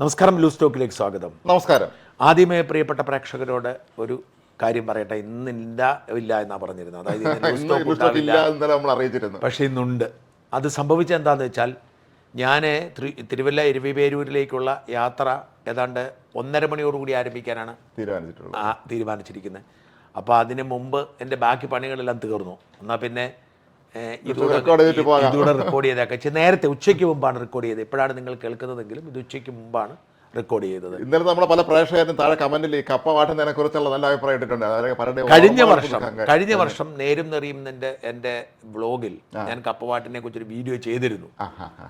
നമസ്കാരം, ലൂസ് ടോക്കിലേക്ക് സ്വാഗതം. നമസ്കാരം. ആദ്യമേ പ്രിയപ്പെട്ട പ്രേക്ഷകരോട് ഒരു കാര്യം പറയട്ടെ. ഇന്നില്ല എന്നാണ് പറഞ്ഞിരുന്നത്. അതായത് നമ്മൾ അറിയിച്ചിരുന്നു, പക്ഷേ ഇന്നുണ്ട്. അത് സംഭവിച്ചത് എന്താണെന്ന് വെച്ചാൽ, ഞാൻ തിരുവല്ല ഇരുവിപേരൂരിലേക്കുള്ള യാത്ര ഏതാണ്ട് 1:30 മണിയോടുകൂടി ആരംഭിക്കാനാണ് തീരുമാനിച്ചിരിക്കുന്നത്. അപ്പോൾ അതിന് മുമ്പ് എൻ്റെ ബാക്കി പണികളെല്ലാം തീർന്നു. എന്നാൽ പിന്നെ ഇതൂടെ റെക്കോർഡ് ചെയ്തേക്കെ. നേരത്തെ ഉച്ചയ്ക്ക് മുമ്പാണ് റെക്കോർഡ് ചെയ്തത്. ഇപ്പോഴാണ് നിങ്ങൾ കേൾക്കുന്നതെങ്കിലും ഇത് ഉച്ചയ്ക്ക് മുമ്പാണ് റെക്കോർഡ് ചെയ്തത്. ഇന്നലെ നമ്മളെ പല പ്രേക്ഷകരും താഴെ കമന്റിൽ ഈ കപ്പ വാട്ടുന്നതിനെ കുറിച്ചുള്ള നല്ല അഭിപ്രായം ഇട്ടിട്ടുണ്ട്. കഴിഞ്ഞ വർഷം നേരും നെറിയും എൻ്റെ ബ്ലോഗിൽ ഞാൻ കപ്പവാട്ടിനെ കുറിച്ചൊരു വീഡിയോ ചെയ്തിരുന്നു.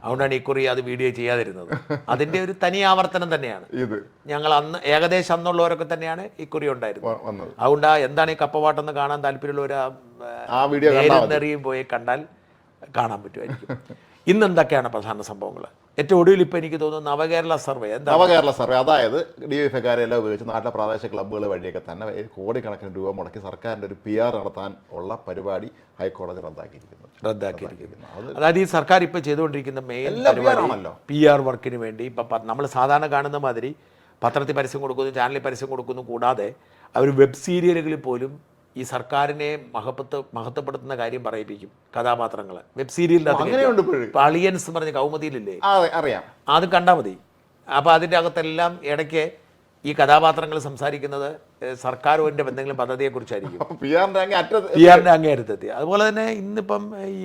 അതുകൊണ്ടാണ് ഇക്കുറി അത് വീഡിയോ ചെയ്യാതിരുന്നത്. അതിന്റെ ഒരു തനി ആവർത്തനം തന്നെയാണ് ഇത്. ഞങ്ങൾ അന്ന് ഏകദേശം അന്നുള്ളവരൊക്കെ തന്നെയാണ് ഇക്കുറി ഉണ്ടായിരുന്നത്. അതുകൊണ്ട് എന്താണ് ഈ കപ്പവാട്ടെന്ന് കാണാൻ താല്പര്യമുള്ളവർ നേരും നെറിയും പോയി കണ്ടാൽ കാണാൻ പറ്റുമായിരിക്കും. ഇന്ന് എന്തൊക്കെയാണ് പ്രധാന സംഭവങ്ങൾ? ഏറ്റവും ഒടുവിൽ ഇപ്പോൾ എനിക്ക് തോന്നുന്നു നവകേരള സർവേ. അതായത് DYFകാരെല്ലാം ഉപയോഗിച്ച് നാട്ടിലെ പ്രാദേശിക ക്ലബ്ബുകൾ വഴിയൊക്കെ തന്നെ കോടിക്കണക്കിന് രൂപ മുടക്കി സർക്കാരിൻ്റെ ഒരു PR നടത്താൻ ഉള്ള പരിപാടി ഹൈക്കോടതി റദ്ദാക്കിയിരിക്കുന്നു. അതായത് ഈ സർക്കാർ ഇപ്പോൾ ചെയ്തുകൊണ്ടിരിക്കുന്ന മെയിൻ പരിപാടി PR വർക്കിന് വേണ്ടി ഇപ്പം നമ്മൾ സാധാരണ കാണുന്ന മാതിരി പത്രത്തിൽ പരസ്യം കൊടുക്കുന്നു, ചാനലിൽ പരസ്യം കൊടുക്കുന്നു, കൂടാതെ അവർ വെബ് സീരിയലുകളിൽ പോലും ഈ സർക്കാരിനെ മഹത്വപ്പെടുത്തുന്ന കാര്യം പറയിപ്പിക്കും. കഥാപാത്രങ്ങൾ വെബ് സീരിയലിൻ്റെ അളിയൻസ് പറഞ്ഞ കൗമുദിയിലില്ലേ, അറിയാം, അത് കണ്ടാൽ മതി. അപ്പോൾ അതിൻ്റെ അകത്തെല്ലാം ഇടയ്ക്ക് ഈ കഥാപാത്രങ്ങൾ സംസാരിക്കുന്നത് സർക്കാരിൻ്റെ എന്തെങ്കിലും പദ്ധതിയെക്കുറിച്ചായിരിക്കും. PR-ൻ്റെ അങ്ങേയറ്റത്തെത്തി. അതുപോലെ തന്നെ ഇന്നിപ്പം ഈ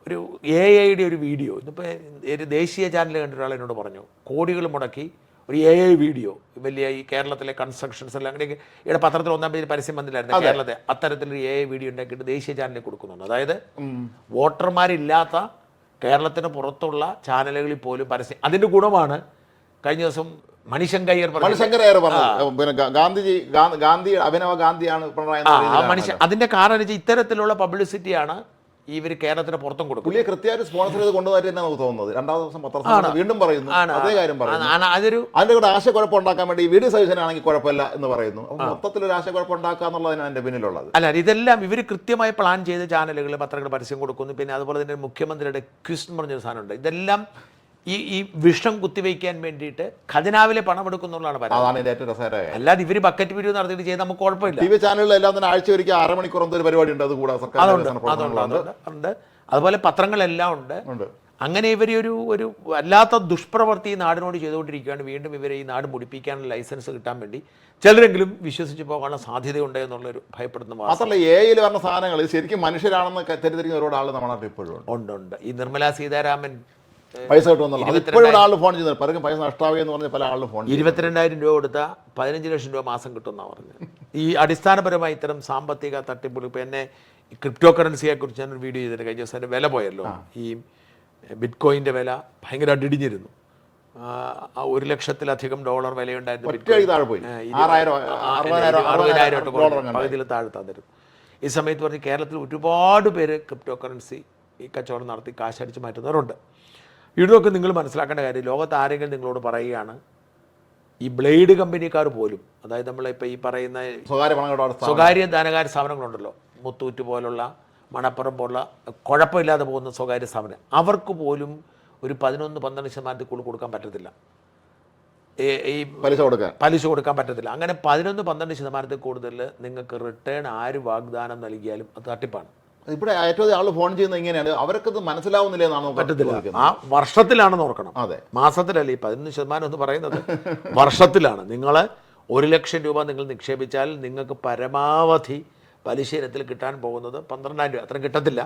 ഒരു AI-യുടെ ഒരു വീഡിയോ ഇന്നിപ്പോൾ ഒരു ദേശീയ ചാനൽ കണ്ട ഒരാൾ എന്നോട് പറഞ്ഞു, കോടികൾ മുടക്കി ഒരു AI വീഡിയോ വലിയ ഈ കേരളത്തിലെ കൺസ്ട്രക്ഷൻസ് എല്ലാം അങ്ങനെയൊക്കെ ഇവിടെ പത്രത്തിൽ 1-ാം പേജ് പരസ്യം വന്നില്ലായിരുന്നു. കേരളത്തെ അത്തരത്തിലൊരു AI വീഡിയോ ഉണ്ടാക്കിയിട്ട് ദേശീയ ചാനലിൽ കൊടുക്കുന്നുണ്ട്. അതായത് വോട്ടർമാരില്ലാത്ത കേരളത്തിന് പുറത്തുള്ള ചാനലുകളിൽ പോലും പരസ്യം. അതിൻ്റെ ഗുണമാണ് കഴിഞ്ഞ ദിവസം മണിശങ്കർ ഗാന്ധി അഭിനവ ഗാന്ധിയാണ് മനുഷ്യൻ. അതിൻ്റെ കാരണം വെച്ചാൽ ഇത്തരത്തിലുള്ള പബ്ലിസിറ്റിയാണ് ഇവർ കേരളത്തിന് പുറത്തും കൊടുക്കും. കൃത്യമായിട്ട് സ്പോൺസർ ചെയ്ത് കൊണ്ടുവന്നിട്ട് തോന്നുന്നത്. രണ്ടാമത്തെ ദിവസം പത്രസമ്മേളനം വീണ്ടും പറയുന്നു അതേ കാര്യം പറയുന്നു. അതൊരു അതിന്റെ കൂടെ ആശയക്കുഴപ്പം ഉണ്ടാക്കാൻ വേണ്ടി വീഡിയോ സജഷൻ ആണെങ്കിൽ കുഴപ്പമില്ല എന്ന് പറയുന്നു. മൊത്തത്തിലൊരു ആശയക്കുഴപ്പം ഉണ്ടാക്കുക എന്നുള്ളതാണ് അതിന്റെ പിന്നിലുള്ളത്. അല്ല, ഇതെല്ലാം ഇവർ കൃത്യമായി പ്ലാൻ ചെയ്ത് ചാനലുകൾ പത്രങ്ങൾ പരസ്യം കൊടുക്കുന്നു. പിന്നെ അതുപോലെ തന്നെ മുഖ്യമന്ത്രിയുടെ ക്വിസ് എന്ന് പറഞ്ഞൊരു സാധനമുണ്ട്. ഇതെല്ലാം ഈ വിഷം കുത്തിവയ്ക്കാൻ വേണ്ടിയിട്ട് ഖജനാവിലെ പണം എടുക്കുന്നുള്ളതാണ് പറയുന്നത്. അല്ലാതെ ഇവർ ബക്കറ്റ് പിരിവ് നടത്തിയിട്ട് ചെയ്ത് നമുക്ക് കുഴപ്പമില്ല. TV ചാനലുകളെല്ലാം തന്നെ ആഴ്ച ഒരിക്കൽ 6 മണിക്കൂർ ഒരു പരിപാടി ഉണ്ട്. അതുണ്ട്. അതുപോലെ പത്രങ്ങളെല്ലാം ഉണ്ട്. അങ്ങനെ ഇവർ ഒരു വല്ലാത്ത ദുഷ്പ്രവൃത്തി നാടിനോട് ചെയ്തുകൊണ്ടിരിക്കുകയാണ്. വീണ്ടും ഇവരെ ഈ നാട് മുടിപ്പിക്കാനുള്ള ലൈസൻസ് കിട്ടാൻ വേണ്ടി ചിലരെങ്കിലും വിശ്വസിച്ച് പോകാനുള്ള സാധ്യതയുണ്ട് എന്നുള്ളൊരു ഭയപ്പെടുന്ന മാത്രമല്ല AI പറഞ്ഞ സാധനങ്ങൾ ശരിക്കും മനുഷ്യരാണെന്ന് തെറ്റിദ്ധരിക്കുന്ന ഒരുപാട് ആൾ നമ്മുടെ നാട്ടിൽ ഇപ്പോഴും ഉണ്ട്. ഈ നിർമ്മലാ സീതാരാമൻ പൈസ കിട്ടുമെന്നുള്ള ഫോൺ ചെയ്യുന്നത് പലരും പൈസ നഷ്ടമാവുകയെന്ന് പറഞ്ഞ പല ആളും ഫോൺ 22,000 രൂപ കൊടുത്താൽ 15 ലക്ഷം രൂപ മാസം കിട്ടുമെന്നാണ് പറഞ്ഞത്. ഈ അടിസ്ഥാനപരമായി ഇത്തരം സാമ്പത്തിക തട്ടിപ്പുകൾ. ഇപ്പോൾ എന്നെ ക്രിപ്റ്റോ കറൻസിയെ കുറിച്ച് ഞാനൊരു വീഡിയോ ചെയ്തിട്ട് കഴിഞ്ഞ ദിവസം അതിൻ്റെ വില പോയല്ലോ. ഈ ബിറ്റ് കോയിൻ്റെ വില ഭയങ്കരമായിട്ട് ഇടിഞ്ഞിരുന്നു. $1,00,000-ലധികം വിലയുണ്ടായിരുന്നു. പകുതിയിൽ താഴെ തന്നിരുന്നു. ഈ സമയത്ത് പറഞ്ഞ് കേരളത്തിൽ ഒരുപാട് പേര് ക്രിപ്റ്റോ കറൻസി ഈ കച്ചവടം നടത്തി കാശടിച്ച് മാറ്റുന്നവരുണ്ട്. ഇതൊക്കെ നിങ്ങൾ മനസ്സിലാക്കേണ്ട കാര്യം, ലോകത്ത് ആരെങ്കിലും നിങ്ങളോട് പറയുകയാണ് ഈ ബ്ലേഡ് കമ്പനിക്കാർ പോലും, അതായത് നമ്മളിപ്പോൾ ഈ പറയുന്ന സ്വകാര്യ ധനകാര്യ സ്ഥാപനങ്ങളുണ്ടല്ലോ, മുത്തൂറ്റ് പോലുള്ള, മണപ്പുറം പോലുള്ള കുഴപ്പമില്ലാതെ പോകുന്ന സ്വകാര്യ സ്ഥാപനം, അവർക്ക് പോലും ഒരു 11-12% കൂടുതൽ കൊടുക്കാൻ പറ്റത്തില്ല. ഈ പലിശ കൊടുക്കാൻ പറ്റത്തില്ല. അങ്ങനെ 11-12% കൂടുതൽ നിങ്ങൾക്ക് റിട്ടേൺ ആര് വാഗ്ദാനം നൽകിയാലും അത് തട്ടിപ്പാണ്. ഇവിടെ ഏറ്റവും ആൾ ഫോൺ ചെയ്യുന്നത് ഇങ്ങനെയാണ്. അവർക്ക് മനസ്സിലാവുന്നില്ല എന്നാണ്. പറ്റത്തില്ല. ആ വർഷത്തിലാണെന്ന് ഓർക്കണം, മാസത്തിലല്ല. ഈ 11% എന്ന് പറയുന്നത് വർഷത്തിലാണ്. നിങ്ങൾ 1,00,000 രൂപ നിങ്ങൾ നിക്ഷേപിച്ചാൽ നിങ്ങൾക്ക് പരമാവധി പലിശ ഇനത്തിൽ കിട്ടാൻ പോകുന്നത് 12,000 രൂപ. അത്രയും കിട്ടത്തില്ല.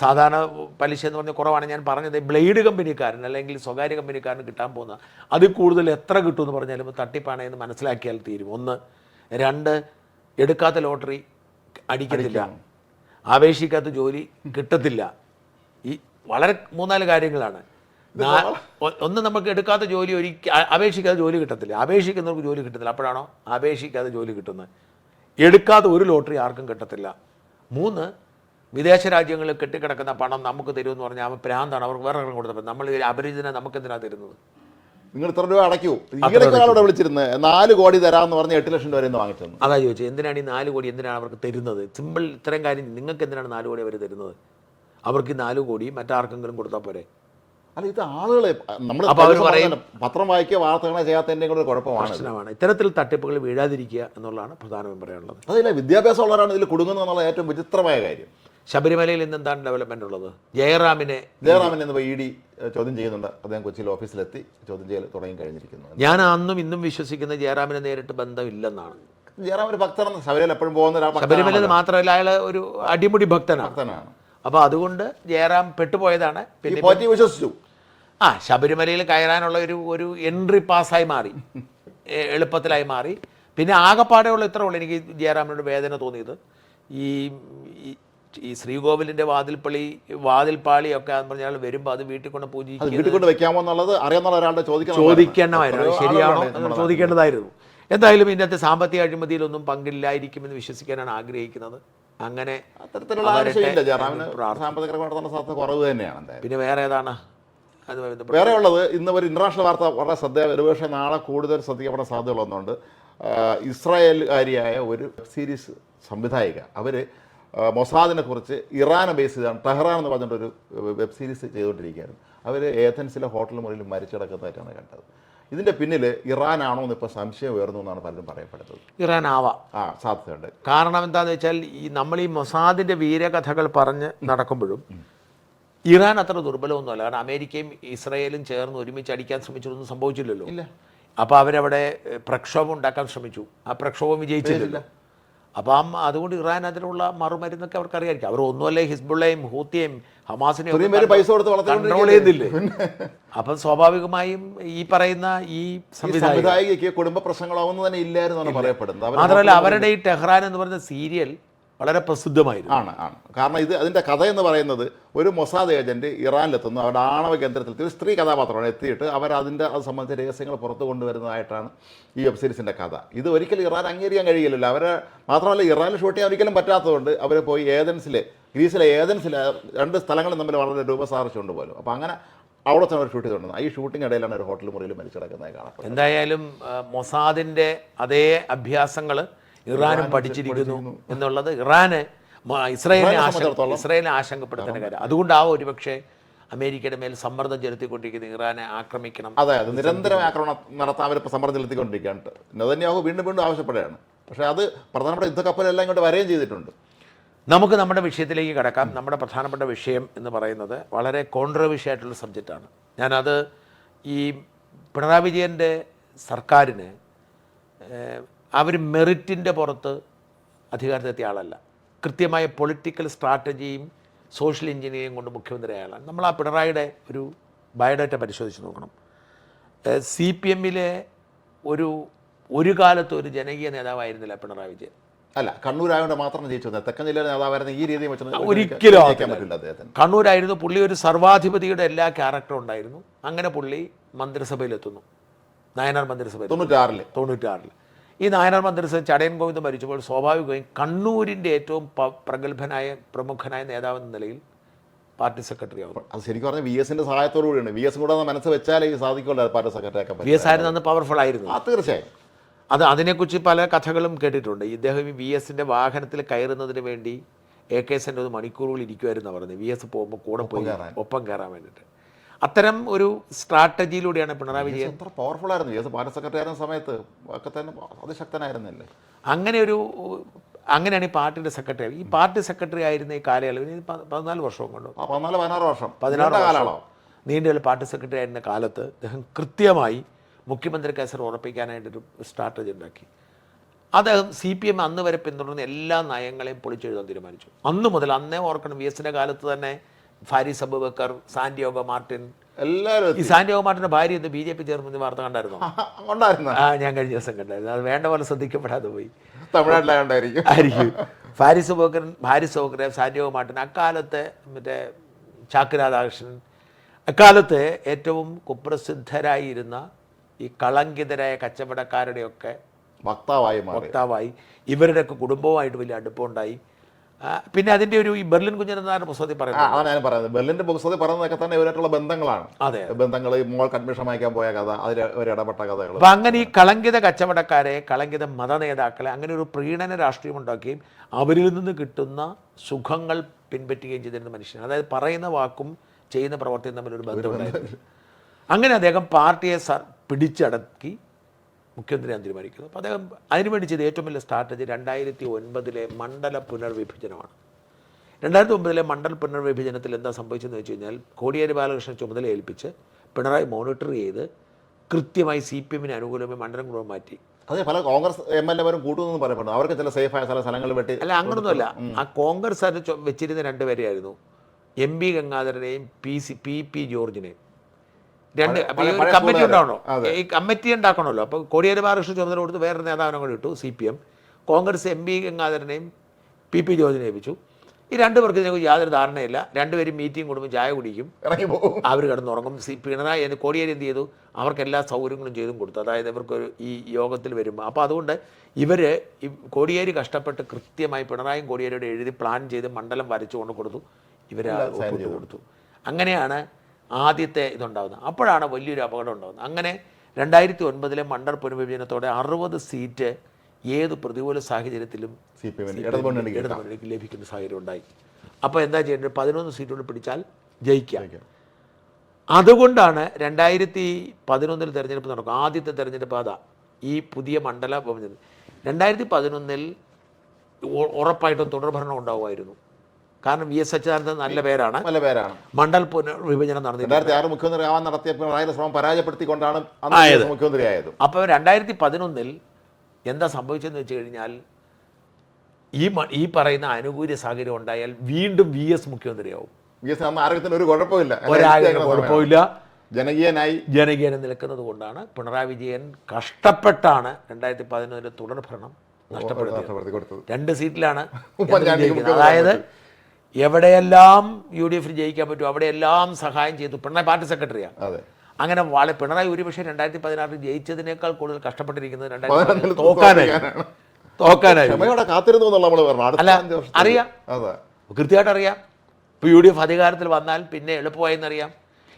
സാധാരണ പലിശ എന്ന് പറഞ്ഞാൽ കുറവാണ്. ഞാൻ പറഞ്ഞത് ബ്ലേഡ് കമ്പനിക്കാരൻ അല്ലെങ്കിൽ സ്വകാര്യ കമ്പനിക്കാരന് കിട്ടാൻ പോകുന്ന അതിൽ കൂടുതൽ എത്ര കിട്ടുമെന്ന് പറഞ്ഞാലും തട്ടിപ്പാണ് എന്ന് മനസ്സിലാക്കിയാൽ തീരും. 1. 2, എടുക്കാത്ത ലോട്ടറി അടിക്കത്തില്ല, അപേക്ഷിക്കാത്ത ജോലി കിട്ടത്തില്ല. ഈ വളരെ 3-4 കാര്യങ്ങളാണ്. ഒന്ന്, നമുക്ക് എടുക്കാത്ത ജോലി അപേക്ഷിക്കാതെ ജോലി കിട്ടത്തില്ല. അപേക്ഷിക്കുന്നവർക്ക് ജോലി കിട്ടത്തില്ല. അപ്പോഴാണോ അപേക്ഷിക്കാതെ ജോലി കിട്ടുന്നത്. എടുക്കാതെ ഒരു ലോട്ടറി ആർക്കും കിട്ടത്തില്ല. 3, വിദേശ രാജ്യങ്ങളിൽ കെട്ടിക്കിടക്കുന്ന പണം നമുക്ക് തരുമെന്ന് പറഞ്ഞാൽ അവൻ പ്രാന്താണ്. അവർക്ക് വേറെ കൊടുത്തപ്പോൾ നമ്മൾ അപരിചിതനെ നമുക്ക് എന്തിനാണ് തരുന്നത്? നിങ്ങൾ ഇത്ര രൂപ അടയ്ക്കൂ. ഇങ്ങനെയൊക്കെ വിളിച്ചിരുന്നത് 4 കോടി തരാമെന്ന് പറഞ്ഞ് 8 ലക്ഷം രൂപ വാങ്ങിച്ചത്. അതാ ചോദിച്ചത്, എന്തിനാണ് ഈ 4 കോടി എന്തിനാണ് അവർക്ക് തരുന്നത്? സിമ്പിൾ ഇത്രയും കാര്യം. നിങ്ങൾക്ക് എന്തിനാണ് 4 കോടി അവർ തരുന്നത്? അവർക്ക് 4 കോടി മറ്റാർക്കെങ്കിലും കൊടുത്താൽ പോരെ? അല്ല, ഇത് ആളുകളെ നമ്മൾ പത്രം വായിക്കുക, വാർത്തകളെ ചെയ്യാത്തതിൻ്റെ കൂടെ ഒരു കുഴപ്പമാണ്. ഇത്തരത്തിൽ തട്ടിപ്പുകൾ വീഴാതിരിക്കുക എന്നുള്ളതാണ് പ്രധാനമായും പറയാനുള്ളത്. അതില്ല, വിദ്യാഭ്യാസമുള്ളവരാണ് ഇതിൽ കുടുങ്ങുന്നത് എന്നുള്ള ഏറ്റവും വിചിത്രമായ കാര്യം. ശബരിമലയിൽ ഇന്ന് എന്താണ് ഡെവലപ്മെന്റ് ഉള്ളത്? ജയറാമിനെ ഇന്ന് ED ചോദ്യം ചെയ്യുന്നുണ്ട്. അദ്ദേഹം കൊച്ചിയിൽ ഓഫീസിലെത്തി ചോദ്യം ചെയ്യൽ തുടങ്ങി കഴിഞ്ഞിരിക്കുന്നു. ഞാൻ അന്നും ഇന്നും വിശ്വസിക്കുന്ന ജയറാമിനെ നേരിട്ട് ബന്ധമില്ലെന്നാണ്. ജയറാം ഒരു ഭക്തനാണ്, ശബരിമല എപ്പോഴും പോകുന്ന ശബരിമല മാത്രമല്ല, അയാൾ ഒരു അടിമുടി ഭക്തനാണ്. അപ്പോൾ അതുകൊണ്ട് ജയറാം പെട്ടുപോയതാണ്. പിന്നെ വിശ്വസിച്ചു. ശബരിമലയിൽ കയറാനുള്ള ഒരു എൻട്രി പാസ്സായി മാറി, എളുപ്പത്തിലായി മാറി. പിന്നെ ആകെപ്പാടെയുള്ള ഇത്ര ഉള്ളൂ എനിക്ക് ജയറാമിനോട് വേദന തോന്നിയത്. ഈ ശ്രീകോവിലിന്റെ വാതിൽപ്പാളിയൊക്കെ പറഞ്ഞാൽ വരുമ്പോൾ അത് വീട്ടിൽ കൊണ്ട് പൂജിക്കും വെക്കാമോ എന്നുള്ളത് അറിയാവുന്ന ഒരാളുടെ ചോദിക്കേണ്ടതായിരുന്നു. ശരിയാണോ ചോദിക്കേണ്ടതായിരുന്നു. എന്തായാലും ഇതിനകത്ത് സാമ്പത്തിക അഴിമതിയിലൊന്നും പങ്കില്ലായിരിക്കുമെന്ന് വിശ്വസിക്കാനാണ് ആഗ്രഹിക്കുന്നത്. അങ്ങനെ കുറവ് തന്നെയാണ്. പിന്നെ വേറെ ഏതാണ് വേറെ ഉള്ളത്? ഇന്ന് ഒരു ഇന്റർനാഷണൽ വാർത്ത വളരെ ഒരുപക്ഷെ നാളെ കൂടുതൽ ശ്രദ്ധിക്കപ്പെടാൻ സാധ്യതയുള്ളതുകൊണ്ട്, ഇസ്രായേൽകാരിയായ ഒരു സീരീസ് സംവിധായിക അവർ മൊസാദിനെ കുറിച്ച് ഇറാനെ ബേസ് ചെയ്താണ് ടെഹ്റാൻ എന്ന് പറഞ്ഞിട്ടൊരു വെബ് സീരീസ് ചെയ്തുകൊണ്ടിരിക്കുകയായിരുന്നു. അവർ ഏഥൻസിലെ ഹോട്ടൽ മുറിയിൽ മരിച്ചു കിടക്കുന്നതായിട്ടാണ് കണ്ടത്. ഇതിൻ്റെ പിന്നിൽ ഇറാനാണോ എന്ന് ഇപ്പോൾ സംശയം ഉയർന്നു എന്നാണ് പലരും പറയപ്പെടുന്നത്. ഇറാൻ ആവാം, സാധ്യതയുണ്ട്. കാരണം എന്താണെന്ന് വെച്ചാൽ നമ്മൾ ഈ മൊസാദിൻ്റെ വീരകഥകൾ പറഞ്ഞ് നടക്കുമ്പോഴും ഇറാൻ അത്ര ദുർബലമൊന്നുമല്ല. കാരണം അമേരിക്കയും ഇസ്രായേലും ചേർന്ന് ഒരുമിച്ച് അടിക്കാൻ ശ്രമിച്ചതൊന്നും സംഭവിച്ചില്ലല്ലോ. ഇല്ല. അപ്പോൾ അവരവിടെ പ്രക്ഷോഭം ഉണ്ടാക്കാൻ ശ്രമിച്ചു, ആ പ്രക്ഷോഭം വിജയിച്ചില്ല. അപ്പം അതുകൊണ്ട് ഇറാൻ അതിനുള്ള മറുമരുന്നൊക്കെ അവർക്ക് അറിയാമായിരിക്കും. അവർ ഒന്നുമല്ലേ ഹിസ്ബുള്ളയും ഹൂത്തിയെയും ഹമാസിനെയും പൈസ കൊടുത്ത് കൺട്രോൾ ചെയ്യുന്നില്ലേ? അപ്പം സ്വാഭാവികമായും ഈ പറയുന്ന ഈ സംവിധായികയ്ക്ക് കുടുംബ പ്രശ്നങ്ങളാവുന്ന തന്നെ ഇല്ലായിരുന്നു പറയപ്പെടുന്നത്. മാത്രമല്ല അവരുടെ ഈ ടെഹ്റാൻ എന്ന് പറയുന്ന സീരിയൽ വളരെ പ്രസിദ്ധമായിരുന്നു. ആണ്. കാരണം അതിൻ്റെ കഥ എന്ന് പറയുന്നത് ഒരു മൊസാദ് ഏജന്റ് ഇറാനിലെത്തുന്നു, അവരുടെ ആണവ കേന്ദ്രത്തിൽ ഒരു സ്ത്രീ കഥാപാത്രമാണ് എത്തിയിട്ട് അത് സംബന്ധിച്ച രഹസ്യങ്ങൾ പുറത്തു കൊണ്ടുവരുന്നതായിട്ടാണ് ഈ വെബ് സീരീസിൻ്റെ കഥ. ഇത് ഒരിക്കലും ഇറാൻ അംഗീകരിക്കാൻ കഴിയില്ലല്ലോ. മാത്രമല്ല ഇറാനിൽ ഷൂട്ട് ചെയ്യാൻ ഒരിക്കലും പറ്റാത്തതുകൊണ്ട് അവർ പോയി ഗ്രീസിലെ ഏതൻസിലെ 2 സ്ഥലങ്ങളും തമ്മിൽ വളരെ രൂപസാറിച്ചുകൊണ്ട് പോലും. അപ്പോൾ അങ്ങനെ അവിടെ തന്നെ ഒരു ഷൂട്ട് ചെയ്തുകൊണ്ടിരുന്നത്. ഈ ഷൂട്ടിംഗ് ഇടയിലാണ് ഒരു ഹോട്ടൽ മുറിയിൽ മരിച്ചു കിടക്കുന്നതായി കാണപ്പെടുന്നത്. എന്തായാലും മൊസാദിൻ്റെ അതേ അഭ്യാസങ്ങൾ ഇറാനും പഠിച്ചിരിക്കുന്നു എന്നുള്ളത് ഇസ്രായേലിനെ ആശങ്കപ്പെടുത്തുന്ന കാര്യം. അതുകൊണ്ടാവും ഒരുപക്ഷെ അമേരിക്കയുടെ മേൽ സമ്മർദ്ദം ചെലുത്തിക്കൊണ്ടിരിക്കുന്നത് ഇറാനെ ആക്രമിക്കണം. അതെ, നിരന്തരം ആക്രമണം നടത്താൻ അവരിപ്പോൾ സമ്മർദ്ദം ചെലുത്തിക്കൊണ്ടിരിക്കുകയാണ്. നെതന്യാഹു വീണ്ടും ആവശ്യപ്പെടുകയാണ്. പക്ഷേ അത് പ്രധാനപ്പെട്ട യുദ്ധക്കപ്പലെല്ലാം ഇങ്ങോട്ട് വരികയും ചെയ്തിട്ടുണ്ട്. നമുക്ക് നമ്മുടെ വിഷയത്തിലേക്ക് കടക്കാം. നമ്മുടെ പ്രധാനപ്പെട്ട വിഷയം എന്ന് പറയുന്നത് വളരെ കോൺട്രവേഴ്സി ആയിട്ടുള്ള സബ്ജക്റ്റാണ്. ഞാനത് ഈ പിണറായി വിജയൻ്റെ സർക്കാരിന് അവർ മെറിറ്റിൻ്റെ പുറത്ത് അധികാരത്തിലെത്തിയ ആളല്ല. കൃത്യമായ പൊളിറ്റിക്കൽ സ്ട്രാറ്റജിയും സോഷ്യൽ എഞ്ചിനീയറിംഗ് കൊണ്ട് മുഖ്യമന്ത്രി ആളാണ്. നമ്മൾ ആ പിണറായിയുടെ ഒരു ബയോഡാറ്റ പരിശോധിച്ച് നോക്കണം. CPM-ലെ ഒരു കാലത്ത് ഒരു ജനകീയ നേതാവായിരുന്നില്ല പിണറായി വിജയൻ. അല്ല, കണ്ണൂരായതുകൊണ്ട് മാത്രം ജയിച്ചത്. തെക്കൻ ജില്ലയിലെ നേതാവായിരുന്ന ഈ രീതിയിൽ ഒരിക്കലും കണ്ണൂരായിരുന്നു. പുള്ളി ഒരു സർവാധിപതിയുടെ എല്ലാ ക്യാരക്ടറും ഉണ്ടായിരുന്നു. അങ്ങനെ പുള്ളി മന്ത്രിസഭയിലെത്തുന്നു. നായനാർ മന്ത്രിസഭയിൽ 96 ഈ നായനാർ മന്ത്രിസഭ ചടയൻ ഗോവിന്ദ് മരിച്ചപ്പോൾ സ്വാഭാവികമായും കണ്ണൂരിൻ്റെ ഏറ്റവും പ്രമുഖനായ നേതാവെന്ന നിലയിൽ പാർട്ടി സെക്രട്ടറി ആവും. അത് ശരിക്കും പറഞ്ഞാൽ VS-ന്റെ സഹായത്തോടു കൂടിയാണ്. VS കൂടെ മനസ്സ് വെച്ചാലേ ഈ സാധിക്കുള്ളൂ പാർട്ടി സെക്രട്ടറി ആക്കാൻ. VS ആയിരുന്നു അന്ന് പവർഫുൾ ആയിരുന്നു. തീർച്ചയായും. അതിനെക്കുറിച്ച് പല കഥകളും കേട്ടിട്ടുണ്ട്. ഇദ്ദേഹം ഈ VS-ന്റെ വാഹനത്തിൽ കയറുന്നതിന് വേണ്ടി AK സെൻ്റർ മണിക്കൂറുകൾ ഇരിക്കുമായിരുന്നു പറഞ്ഞത്. VS പോകുമ്പോൾ കൂടെ പോയി ഒപ്പം കയറാൻ വേണ്ടിയിട്ട്. അത്തരം ഒരു സ്ട്രാറ്റജിയിലൂടെയാണ് പിണറായി വിജയൻ. എത്ര പവർഫുൾ ആയിരുന്നു VS പാർട്ടി സെക്രട്ടറി ആയിരുന്ന സമയത്ത് ഒക്കെ തന്നെ അതിശക്തനായിരുന്നല്ലേ. അങ്ങനെയാണ് ഈ പാർട്ടിയുടെ സെക്രട്ടറി. ഈ പാർട്ടി സെക്രട്ടറി ആയിരുന്ന ഈ കാലയളവിൽ 14 വർഷവും കൊണ്ടു 16 നീണ്ടുള്ള പാർട്ടി സെക്രട്ടറി ആയിരുന്ന കാലത്ത് അദ്ദേഹം കൃത്യമായി മുഖ്യമന്ത്രി കേസർ ഉറപ്പിക്കാനായിട്ടൊരു സ്ട്രാറ്റജി ഉണ്ടാക്കി. അദ്ദേഹം CPM അന്ന് വരെ പിന്തുടർന്ന എല്ലാ നയങ്ങളെയും പൊളിച്ചെഴുതാൻ തീരുമാനിച്ചു. അന്ന് മുതൽ അന്നേ ഓർക്കണം, VS-ന്റെ കാലത്ത് തന്നെ ഫാരിസ് അബൂബക്കർ, സാന്റിയാഗോ മാർട്ടിൻ, എല്ലാവരും. ഈ സാന്റിയാഗോ മാർട്ടിൻ്റെ ഭാര്യ എന്ത് BJP ചേർന്ന് വാർത്ത കണ്ടായിരുന്നു? ഞാൻ കഴിഞ്ഞ ദിവസം കണ്ടായിരുന്നു. അത് വേണ്ട പോലെ ശ്രദ്ധിക്കപ്പെടാതെ പോയി. തമിഴ്നാട്ടിലായിരിക്കും. ഫാരിസ് അബൂബക്കർ, സാന്റിയാഗോ മാർട്ടിൻ, അക്കാലത്തെ മറ്റേ ചാക്ക് രാധാകൃഷ്ണൻ, അക്കാലത്ത് ഏറ്റവും കുപ്രസിദ്ധരായിരുന്ന ഈ കളങ്കിതരായ കച്ചവടക്കാരുടെയൊക്കെ വക്താവായി ഇവരുടെയൊക്കെ കുടുംബവുമായിട്ട് വലിയ അടുപ്പമുണ്ടായി. പിന്നെ അതിൻ്റെ ഈ ബെർലിൻ കുഞ്ഞനന്ദാരുടെ പുസ്തകത്തിൽ പറയുന്നത്, അതാണ് ഞാൻ പറയുന്നത്, ബെർലിൻ്റെ പുസ്തകത്തിൽ പറയുന്നതൊക്കെ തന്നെ ഇവരായിട്ടുള്ള ബന്ധങ്ങളാണ്. അതെ, ബന്ധങ്ങൾ, മോൾക്ക് അഡ്മിഷൻ വാങ്ങിക്കാൻ പോയ കഥ, അതിൽ ഒരു ഇടപെട്ട കഥകൾ. അപ്പം അങ്ങനെ ഈ കളങ്കിത കച്ചവടക്കാരെ, കളങ്കിത മത നേതാക്കളെ അങ്ങനെ ഒരു പ്രീണന രാഷ്ട്രീയം ഉണ്ടാക്കുകയും അവരിൽ നിന്ന് കിട്ടുന്ന സുഖങ്ങൾ പിൻപറ്റുകയും ചെയ്തിരുന്ന മനുഷ്യനാണ്. അതായത് പറയുന്ന വാക്കും ചെയ്യുന്ന പ്രവർത്തിയും തമ്മിലൊരു ബന്ധമുണ്ടായിരുന്നു. അങ്ങനെ അദ്ദേഹം പാർട്ടിയെ പിടിച്ചടക്കി മുഖ്യമന്ത്രിയാണ് തീരുമാനിക്കുന്നത്. അപ്പോൾ അദ്ദേഹം അതിനുവേണ്ടി ചെയ്ത ഏറ്റവും വലിയ സ്ട്രാറ്റജി 2009 മണ്ഡല പുനർവിഭജനമാണ്. 2009 മണ്ഡല പുനർവിഭജനത്തിൽ എന്താ സംഭവിച്ചതെന്ന് വെച്ച് കഴിഞ്ഞാൽ കോടിയേരി ബാലകൃഷ്ണൻ ചുമതല ഏൽപ്പിച്ച് പിണറായി മോണിറ്റർ ചെയ്ത് കൃത്യമായി CPM അനുകൂലമായി മണ്ഡലം കൂടെ മാറ്റി. അതെ, പല കോൺഗ്രസ് MLA മാരും കൂട്ടുന്നു പറയപ്പെടുന്നു. അവർക്ക് ചില സേഫായ സ്ഥലങ്ങൾ വെട്ടി. അല്ല, അങ്ങനൊന്നുമല്ല. ആ കോൺഗ്രസ് അത് വെച്ചിരുന്ന രണ്ടുപേരെയായിരുന്നു, MP ഗംഗാധരനെയും PP ജോർജിനെയും. രണ്ട് കമ്മിറ്റി ഉണ്ടാവണോ, ഈ കമ്മിറ്റി ഉണ്ടാക്കണമല്ലോ. അപ്പോൾ കോടിയേരി ബാലകൃഷ്ണൻ ചുമതല കൊടുത്ത് വേറൊരു നേതാവിനെ കൂടെ ഇട്ടു. CPM കോൺഗ്രസ് MP ഗംഗാധരനെയും PP ജോർജിനെ ഏൽപ്പിച്ചു. ഈ രണ്ടുപേർക്ക് ഇതിനെക്കുറിച്ച് യാതൊരു ധാരണയില്ല. രണ്ടുപേരും മീറ്റിംഗ് കൂടുമ്പോൾ ചായ കുടിക്കും, അവർ കിടന്നുറങ്ങും. പിണറായി കോടിയേരി എന്ത് ചെയ്തു, അവർക്ക് എല്ലാ സൗകര്യങ്ങളും ചെയ്തും കൊടുത്തു. അതായത് ഇവർക്കൊരു ഈ യോഗത്തിൽ വരുമ്പോൾ. അപ്പോൾ അതുകൊണ്ട് ഇവർ ഈ കോടിയേരി കഷ്ടപ്പെട്ട് കൃത്യമായി പിണറായും കോടിയേരിയോട് എഴുതി പ്ലാൻ ചെയ്ത് മണ്ഡലം വരച്ചു കൊണ്ട് കൊടുത്തു. ഇവർ ഒപ്പിട്ട് കൊടുത്തു. അങ്ങനെയാണ് ആദ്യത്തെ ഇതുണ്ടാകുന്നത്. അപ്പോഴാണ് വലിയൊരു അപകടം ഉണ്ടാകുന്നത്. അങ്ങനെ 2009 മണ്ഡല പുനർവിഭജനത്തോടെ 60 സീറ്റ് ഏത് പ്രതികൂല സാഹചര്യത്തിലും ഇടതുമുന്നണിക്ക് ലഭിക്കുന്ന സാഹചര്യം ഉണ്ടായി. അപ്പോൾ എന്താ ചെയ്യേണ്ടത്, 11 സീറ്റുകൾ പിടിച്ചാൽ ജയിക്കാം. അതുകൊണ്ടാണ് 2011 തെരഞ്ഞെടുപ്പ് നടക്കും. ആദ്യത്തെ തെരഞ്ഞെടുപ്പ് അതാ, ഈ പുതിയ മണ്ഡല വിഭജനം. 2011 ഉറപ്പായിട്ടും തുടർഭരണം ഉണ്ടാവുമായിരുന്നു. കാരണം VS അച്യുതാനന്ദൻ നല്ല പേരാണ്. മണ്ഡൽ പുനർവിഭജനം നടന്നത് 2006 മുഖ്യമന്ത്രി ആവാൻ നടത്തിയ പിണറായിയുടെ ശ്രമം പരാജയപ്പെടുത്തിക്കൊണ്ടാണ് മുഖ്യമന്ത്രിയായത്. അപ്പോൾ 2011 എന്താ സംഭവിച്ചതെന്ന് വെച്ച് കഴിഞ്ഞാൽ ഈ പറയുന്ന അനുകൂല സാഹചര്യം ഉണ്ടായാൽ വീണ്ടും VS മുഖ്യമന്ത്രിയാവും. ഒരു കുഴപ്പമില്ല, ജനകീയനെ നിൽക്കുന്നത് കൊണ്ടാണ് പിണറായി വിജയൻ കഷ്ടപ്പെട്ടാണ് 2011 തുടർഭരണം നഷ്ടപ്പെടുന്നത്. 2 സീറ്റിലാണ്. അതായത് എവിടെയെല്ലാം UDF ജയിക്കാൻ പറ്റും അവിടെയെല്ലാം സഹായം ചെയ്തു. പിണറായി പാർട്ടി സെക്രട്ടറിയാണ്. അങ്ങനെ പിണറായി ഒരുപക്ഷെ 2016 ജയിച്ചതിനേക്കാൾ കൂടുതൽ കഷ്ടപ്പെട്ടിരിക്കുന്നത് 2016 തോക്കാനായി. അല്ല, അറിയാം, കൃത്യമായിട്ട് അറിയാം. ഇപ്പോൾ UDF അധികാരത്തിൽ വന്നാൽ പിന്നെ എളുപ്പമായെന്നറിയാം.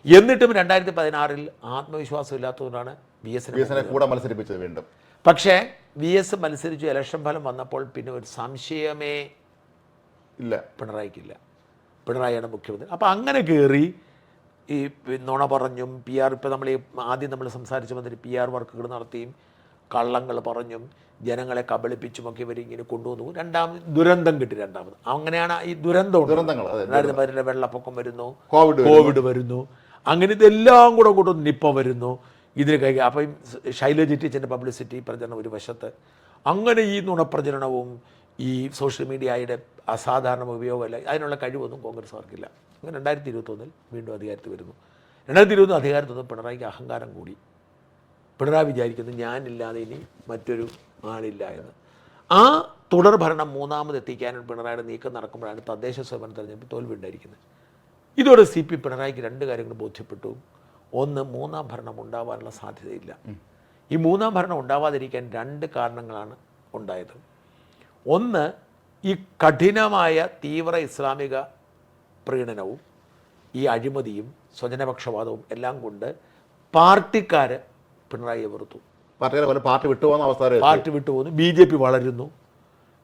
എന്നിട്ടും 2016 ആത്മവിശ്വാസം ഇല്ലാത്തതുകൊണ്ടാണ് VS കൂടെ മത്സരിപ്പിച്ചത് വീണ്ടും. പക്ഷേ VS മത്സരിച്ചു. ഇലക്ഷൻ ഫലം വന്നപ്പോൾ പിന്നെ ഒരു സംശയമേ ഇല്ല, പിണറായിക്കില്ല. പിണറായിയാണ് മുഖ്യമന്ത്രി. അപ്പോൾ അങ്ങനെ കയറി ഈ നുണ പറഞ്ഞും PR, ഇപ്പോൾ ആദ്യം നമ്മൾ സംസാരിച്ച മാതിരി PR വർക്കുകൾ നടത്തിയും കള്ളങ്ങൾ പറഞ്ഞും ജനങ്ങളെ കബളിപ്പിച്ചുമൊക്കെ ഇവരിങ്ങനെ കൊണ്ടുവന്നു. ദുരന്തം കിട്ടി. രണ്ടാമത് അങ്ങനെയാണ് ഈ ദുരന്തങ്ങൾ. 2010 വെള്ളപ്പൊക്കം വരുന്നു, കോവിഡ് വരുന്നു, അങ്ങനെ ഇതെല്ലാം കൂടെ കൂട്ടും. നിപ്പ വരുന്നു, ഇതിന് അപ്പം ശൈലജ ടീച്ചറിൻ്റെ പബ്ലിസിറ്റി പ്രചരണം ഒരു വശത്ത്. അങ്ങനെ ഈ നുണപ്രചരണവും ഈ സോഷ്യൽ മീഡിയയുടെ അസാധാരണ ഉപയോഗമല്ല, അതിനുള്ള കഴിവൊന്നും കോൺഗ്രസ്സുകാർക്കില്ല. അങ്ങനെ 2021 വീണ്ടും അധികാരത്തിൽ വരുന്നു. 2020 അധികാരത്തിൽ വന്നു പിണറായിക്ക് അഹങ്കാരം കൂടി. പിണറായി വിചാരിക്കുന്നു ഞാനില്ലാതെ ഇനി മറ്റൊരു ആളില്ല എന്ന്. ആ തുടർഭരണം മൂന്നാമത് എത്തിക്കാനും പിണറായിയുടെ നീക്കം നടക്കുമ്പോഴാണ് തദ്ദേശ സ്വയംഭരണ തെരഞ്ഞെടുപ്പ് തോൽവിയുണ്ടായിരിക്കുന്നത്. ഇതോടെ CPM പിണറായിക്ക് 2 കാര്യങ്ങൾ ബോധ്യപ്പെട്ടു. ഒന്ന്, മൂന്നാം ഭരണം ഉണ്ടാവാനുള്ള സാധ്യതയില്ല. ഈ മൂന്നാം ഭരണം ഉണ്ടാവാതിരിക്കാൻ 2 കാരണങ്ങളാണ് ഉണ്ടായത്. ഒന്ന്, ഈ കഠിനമായ തീവ്ര ഇസ്ലാമിക പ്രീണനവും ഈ അഴിമതിയും സ്വജനപക്ഷപാതവും എല്ലാം കൊണ്ട് പാർട്ടിക്കാർ പിണറായിയെ വെറുത്തു. പാർട്ടി വിട്ടുപോകുന്നു. BJP വളരുന്നു.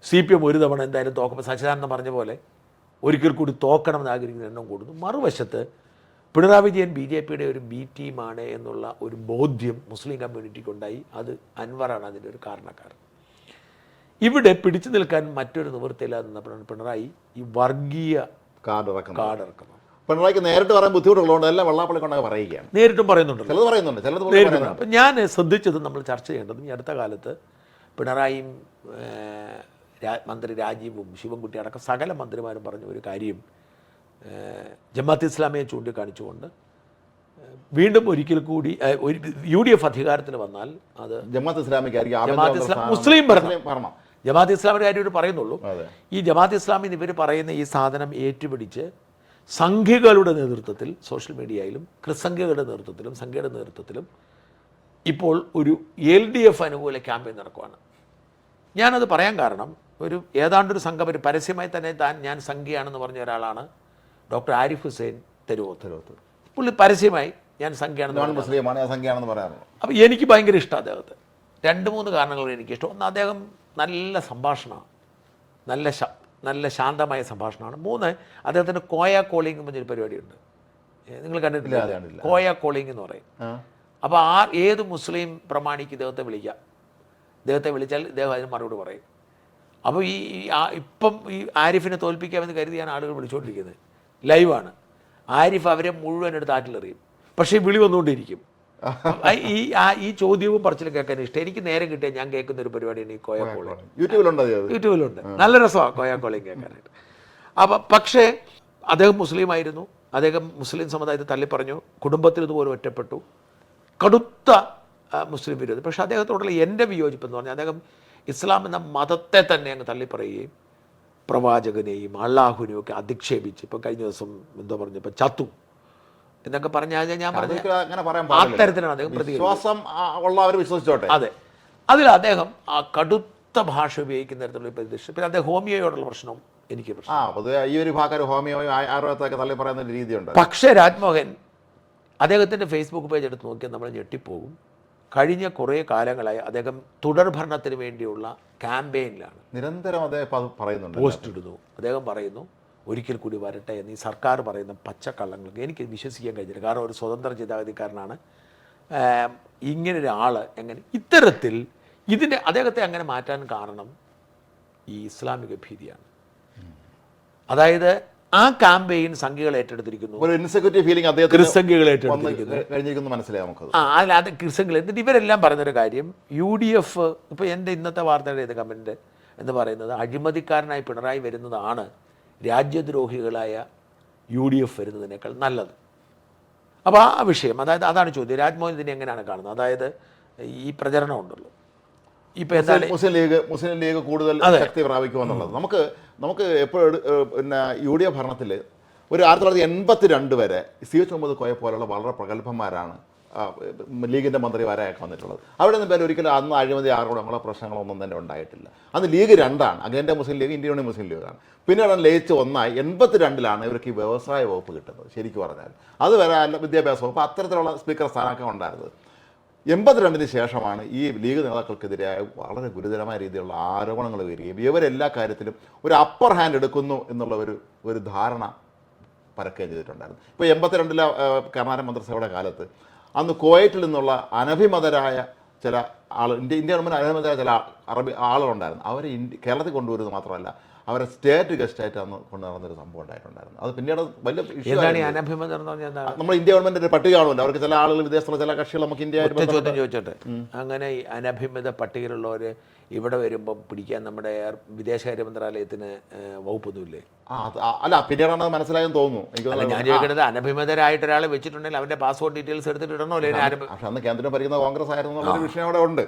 CPM ഒരു തവണ എന്തായാലും തോക്കുമ്പോൾ സച്ചിദാനന്ദൻ പറഞ്ഞ പോലെ ഒരിക്കൽ കൂടി തോക്കണമെന്ന് ആഗ്രഹിക്കുന്ന എണ്ണം കൂടുന്നു. മറുവശത്ത് പിണറായി വിജയൻ BJPയുടെ ഒരു B ടീമാണ് എന്നുള്ള ഒരു ബോധ്യം മുസ്ലിം കമ്മ്യൂണിറ്റിക്കുണ്ടായി. അത് അൻവറാണ് അതിൻ്റെ ഒരു കാരണക്കാരൻ. ഇവിടെ പിടിച്ചു നിൽക്കാൻ മറ്റൊരു നിവൃത്തിയില്ലാതെ നിന്നപ്പോഴാണ് പിണറായി ഈ വർഗീയ കാർഡിറക്കുന്നത്. പിണറായിക്ക് നേരിട്ട് പറയാൻ ബുദ്ധിമുട്ടുള്ളതുകൊണ്ട് എല്ലാം വെള്ളാപ്പള്ളി കൊണ്ടൊക്കെ പറയുകയാണ്. നേരിട്ടും പറയുന്നുണ്ട്. ചിലത് അപ്പം ഞാൻ ശ്രദ്ധിച്ചത് നമ്മൾ ചർച്ച ചെയ്യേണ്ടതും ഈ അടുത്ത കാലത്ത് പിണറായിയും മന്ത്രി രാജീവും ശിവൻകുട്ടി അടക്കം സകല മന്ത്രിമാരും പറഞ്ഞ ഒരു കാര്യം, ജമാഅത്ത് ഇസ്ലാമിയെ ചൂണ്ടിക്കാണിച്ചുകൊണ്ട് വീണ്ടും ഒരിക്കൽ കൂടി UDF അധികാരത്തിൽ വന്നാൽ അത് ജമാഅത്ത് ഇസ്ലാം മുസ്ലിം ഭരണം. ജമാഅത്ത് ഇസ്ലാമിൻ്റെ കാര്യം ഇവർ പറയുന്നുള്ളൂ. ഈ ജമാഅത്ത് ഇസ്ലാമിന് ഇവർ പറയുന്ന ഈ സാധനം ഏറ്റുപിടിച്ച് സംഘികളുടെ നേതൃത്വത്തിൽ സോഷ്യൽ മീഡിയയിലും ക്രിസ്സംഘികളുടെ നേതൃത്വത്തിലും സംഘയുടെ നേതൃത്വത്തിലും ഇപ്പോൾ ഒരു LDF അനുകൂല ക്യാമ്പയിൻ നടക്കുകയാണ്. ഞാനത് പറയാൻ കാരണം ഏതാണ്ടൊരു സംഘം പരസ്യമായി തന്നെ ഞാൻ സംഘിയാണെന്ന് പറഞ്ഞ ഒരാളാണ് ഡോക്ടർ ആരിഫ് ഹുസൈൻ തെരുവോത്ത്. പുള്ളി പരസ്യമായി ഞാൻ സംഘിയാണെന്ന് പറയാറുണ്ട്. അപ്പോൾ എനിക്ക് ഭയങ്കര ഇഷ്ടമാണ് അദ്ദേഹത്തെ. 2-3 കാരണങ്ങൾ എനിക്കിഷ്ടം. ഒന്ന്, അദ്ദേഹം നല്ല സംഭാഷണമാണ്, നല്ല ശാന്തമായ സംഭാഷണമാണ്. 3, അദ്ദേഹത്തിൻ്റെ കോയ കോളിംഗ് പറഞ്ഞൊരു പരിപാടിയുണ്ട്. നിങ്ങൾ കണ്ടിട്ടില്ല? ഇല്ല, കണ്ടില്ല. കോയ കോളിംഗ് എന്ന് പറയും. അപ്പോൾ ഏത് മുസ്ലിം പ്രമാണിക്ക് ഇദ്ദേഹത്തെ വിളിക്കാം. ഇദ്ദേഹത്തെ വിളിച്ചാൽ ഇദ്ദേഹം അതിന് മറുപടി പറയും. അപ്പോൾ ഇപ്പം ഈ ആരിഫിനെ തോൽപ്പിക്കാമെന്ന് കരുതിയാണ് ആളുകൾ വിളിച്ചുകൊണ്ടിരിക്കുന്നത്. ലൈവാണ്. ആരിഫ് അവരെ മുഴുവൻ എടുത്ത് ആറ്റിലെറിയും. പക്ഷേ വിളി വന്നുകൊണ്ടിരിക്കും. ഈ ചോദ്യവും പറച്ചിലും കേൾക്കാൻ ഇഷ്ടം. എനിക്ക് നേരം കിട്ടിയാൽ ഞാൻ കേൾക്കുന്ന ഒരു പരിപാടിയാണ് ഈ കോയ കോളിംഗ്. യൂട്യൂബിലുണ്ട്. നല്ല രസമാണ് കോയ കോളിംഗ് കേൾക്കാനായിട്ട്. പക്ഷേ അദ്ദേഹം മുസ്ലിം ആയിരുന്നു. അദ്ദേഹം മുസ്ലിം സമുദായത്തെ തള്ളിപ്പറഞ്ഞു. കുടുംബത്തിൽ ഇതുപോലെ ഒറ്റപ്പെട്ടു. കടുത്ത മുസ്ലിം വിരോധി. പക്ഷേ അദ്ദേഹത്തോടുള്ള എൻ്റെ വിയോജിപ്പ് എന്ന് പറഞ്ഞാൽ അദ്ദേഹം ഇസ്ലാം എന്ന മതത്തെ തന്നെ അങ്ങ് തള്ളിപ്പറയുകയും പ്രവാചകനെയും അള്ളാഹുവിനെയും ഒക്കെ അധിക്ഷേപിച്ച് ഇപ്പം കഴിഞ്ഞ ദിവസം എന്താ പറഞ്ഞു, ഇപ്പം ചത്തു എന്നൊക്കെ പറഞ്ഞാൽ ഞാൻ പറഞ്ഞു ആ തരത്തിലാണ് അദ്ദേഹം പ്രതികരിച്ചത്. അതെ, അതിൽ അദ്ദേഹം ആ കടുത്ത ഭാഷ ഉപയോഗിക്കുന്ന തരത്തിലുള്ള പ്രതിഷ്ഠ. പിന്നെ അദ്ദേഹം ഹോമിയോയോടുള്ള പ്രശ്നം എനിക്ക് രീതിയുണ്ട്. പക്ഷേ രാജ്മോഹൻ അദ്ദേഹത്തിൻ്റെ ഫേസ്ബുക്ക് പേജ് എടുത്ത് നോക്കിയാൽ നമ്മൾ ഞെട്ടിപ്പോകും. കഴിഞ്ഞ കുറേ കാലങ്ങളായി അദ്ദേഹം തുടർഭരണത്തിന് വേണ്ടിയുള്ള ക്യാമ്പയിനിലാണ്. നിരന്തരം അദ്ദേഹം പറയുന്നുണ്ട്, പോസ്റ്റ് ഇടുന്നു. അദ്ദേഹം പറയുന്നു ഒരിക്കൽ കൂടി വരട്ടെ എന്ന്. ഈ സർക്കാർ പറയുന്ന പച്ചക്കള്ളങ്ങൾക്ക് എനിക്ക് വിശ്വസിക്കാൻ കഴിഞ്ഞില്ല. കാരണം ഒരു സ്വതന്ത്ര ചിന്താഗതിക്കാരനാണ്. ഇങ്ങനൊരാൾ എങ്ങനെ ഇത്തരത്തിൽ അദ്ദേഹത്തെ അങ്ങനെ മാറ്റാൻ കാരണം ഈ ഇസ്ലാമിക ഭീതിയാണ്. അതായത് ആ ക്യാമ്പയിൻ സംഘികൾ ഏറ്റെടുത്തിരിക്കുന്നു. ഒരു ഇൻസെക്യൂരിറ്റി ഫീലിംഗ് അദ്ദേഹത്തിന് ക്രിസ്സംഘികൾ ഏറ്റെടുത്തിരിക്കുന്നു. മനസ്സിലായി നമുക്ക്. അത് ക്രിസ്സംഘികൾ. എന്നിട്ട് ഇവരെല്ലാം പറഞ്ഞൊരു കാര്യം, UDF ഇപ്പോൾ എൻ്റെ ഇന്നത്തെ വാർത്തയുടെ ഇത് കമൻറ്റ് എന്ന് പറയുന്നത് അഴിമതിക്കാരനായി പിണറായി വരുന്നതാണ് രാജ്യദ്രോഹികളായ UDF വരുന്നതിനേക്കാൾ നല്ലത്. അപ്പോൾ ആ വിഷയം, അതായത് അതാണ് ചോദ്യം. രാജ്മോഹൻ ഇതിനെ എങ്ങനെയാണ് കാണുന്നത്? അതായത് ഈ പ്രചരണം ഉണ്ടല്ലോ ഇപ്പം എന്താണ് മുസ്ലിം ലീഗ് കൂടുതൽ ശക്തി പ്രാപിക്കുമെന്നുള്ളത്. നമുക്ക് എപ്പോഴും പിന്നെ UDF ഭരണത്തിൽ ഒരു 1982 വരെ CH മുഹമ്മദ് കോയ പോലുള്ള വളരെ പ്രഗത്ഭന്മാരാണ് ലീഗിൻ്റെ മന്ത്രിമാരായൊക്കെ വന്നിട്ടുള്ളത്. അവിടെ നിന്ന് പേര് ഒരിക്കലും അന്ന് അഴിമതി ആരോപണങ്ങളോ പ്രശ്നങ്ങളൊന്നും തന്നെ ഉണ്ടായിട്ടില്ല. അന്ന് ലീഗ് 2ആണ്, അഖിലേന്ത്യാ മുസ്ലിം ലീഗ്, ഇന്ത്യൻ യൂണിയൻ മുസ്ലിം ലീഗാണ്. പിന്നീട് ലയിച്ച് ഒന്നായി 82ലാണ് ഇവർക്ക് ഈ വ്യവസായ വകുപ്പ് കിട്ടുന്നത്. ശരിക്കും പറഞ്ഞാൽ അതുവരെ വിദ്യാഭ്യാസ വകുപ്പ് അത്തരത്തിലുള്ള സ്പീക്കർ സ്ഥാനമൊക്കെ ഉണ്ടായിരുന്നത്. 82-ന് ശേഷമാണ് ഈ ലീഗ് നേതാക്കൾക്കെതിരായ വളരെ ഗുരുതരമായ രീതിയിലുള്ള ആരോപണങ്ങൾ വരികയും ഇവരെല്ലാ കാര്യത്തിലും ഒരു അപ്പർ ഹാൻഡ് എടുക്കുന്നു എന്നുള്ള ഒരു ധാരണ പരക്കുകയും ചെയ്തിട്ടുണ്ടായിരുന്നു. ഇപ്പോൾ 82-ലെ കർണാടക മന്ത്രിസഭയുടെ കാലത്ത് അന്ന് കുവൈറ്റിൽ നിന്നുള്ള അനഭിമതരായ ചില ഇന്ത്യ ഗവൺമെൻറ് അനഭിമതരായ ചില ആളുകളുണ്ടായിരുന്നു. അവർ കേരളത്തിൽ കൊണ്ടുവരുന്നത് മാത്രമല്ല, അവരെ സ്റ്റേറ്റ് ഗസ്റ്റായിട്ട് അന്ന് കൊണ്ടു നടന്നൊരു സംഭവം ഉണ്ടായിട്ടുണ്ടായിരുന്നു. അത് പിന്നീട് വലിയ ഇഷ്യൂ. നമ്മൾ ഇന്ത്യ ഗവൺമെൻറ് ഒരു പട്ടിക കാണുമല്ലോ, അവർക്ക് ചില ആളുകൾ വിദേശത്തുള്ള ചില കക്ഷികൾ നമുക്ക് ഇന്ത്യ ചോദ്യം ചോദിച്ചോട്ടെ. അങ്ങനെ ഈ അനഭിമത പട്ടികയിലുള്ളവർ ഇവിടെ വരുമ്പം പിടിക്കാൻ നമ്മുടെ വിദേശകാര്യ മന്ത്രാലയത്തിന് വകുപ്പൊന്നുമില്ലേ? അല്ല, പിന്നീടാണ് മനസ്സിലായെന്ന് തോന്നുന്നു. ഞാൻ ചോദിക്കുന്നത്, അനഭിമതരായിട്ട് ഒരാളെ വെച്ചിട്ടുണ്ടെങ്കിൽ അവൻ്റെ പാസ്പോർട്ട് ഡീറ്റെയിൽസ് എടുത്തിട്ട് ഇടണോ? പക്ഷെ അന്ന് കേന്ദ്രം ഭരിക്കുന്ന കോൺഗ്രസ് ആയിരുന്നു എന്നുള്ളൊരു വിഷയം അവിടെ ഉണ്ട്.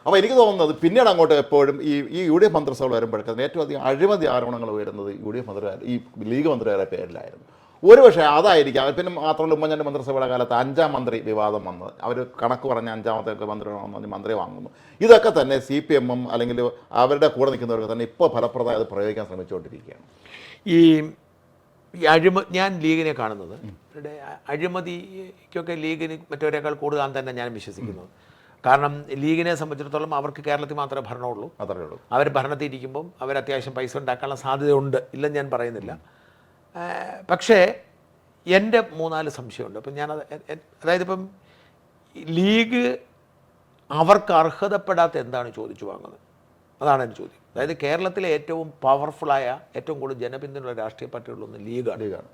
അപ്പോൾ എനിക്ക് തോന്നുന്നത് പിന്നീട് അങ്ങോട്ട് എപ്പോഴും ഈ UDF മന്ത്രിസഭ വരുമ്പോഴേക്കും ഏറ്റവും അധികം അഴിമതി ആരോപണങ്ങൾ വരുന്നത് UDF മന്ത്രിമാർ, ഈ ലീഗ് മന്ത്രിമാരുടെ പേരിലായിരുന്നു. ഒരു പക്ഷേ അതായിരിക്കാം. പിന്നെ മാത്രമല്ല, ഉമ്മൻചാണ്ടി മന്ത്രിസഭയുടെ കാലത്ത് 5ാം മന്ത്രി വിവാദം വന്നത്, അവർ കണക്ക് പറഞ്ഞ 5ാമത്തെ മന്ത്രി വാങ്ങുന്നു. ഇതൊക്കെ തന്നെ CPM അല്ലെങ്കിൽ അവരുടെ കൂടെ നിൽക്കുന്നവർക്ക് തന്നെ ഇപ്പോൾ ഫലപ്രദമായി അത് പ്രയോഗിക്കാൻ ശ്രമിച്ചുകൊണ്ടിരിക്കുകയാണ്. ഞാൻ ലീഗിനെ കാണുന്നത് അഴിമതിക്കൊക്കെ ലീഗിന് മറ്റവരെക്കാൾ കൂടുതൽ തന്നെ ഞാൻ വിശ്വസിക്കുന്നത്. കാരണം ലീഗിനെ സംബന്ധിച്ചിടത്തോളം അവർക്ക് കേരളത്തിൽ മാത്രമേ ഭരണമുള്ളൂ. അവർ ഭരണത്തിൽ ഇരിക്കുമ്പം അവർ അത്യാവശ്യം പൈസ ഉണ്ടാക്കാനുള്ള സാധ്യതയുണ്ട്, ഇല്ലെന്ന് ഞാൻ പറയുന്നില്ല. പക്ഷേ എൻ്റെ 3-4 സംശയമുണ്ട്. അപ്പം അതായത് ഇപ്പം ലീഗ് അവർക്ക് അർഹതപ്പെടാത്ത എന്താണ് ചോദിച്ചു വാങ്ങുന്നത്? അതാണ് എൻ്റെ ചോദ്യം. അതായത് കേരളത്തിലെ ഏറ്റവും പവർഫുള്ളായ, ഏറ്റവും കൂടുതൽ ജനപിന്തുണയുള്ള രാഷ്ട്രീയ പാർട്ടികളൊന്നും ലീഗാണ്.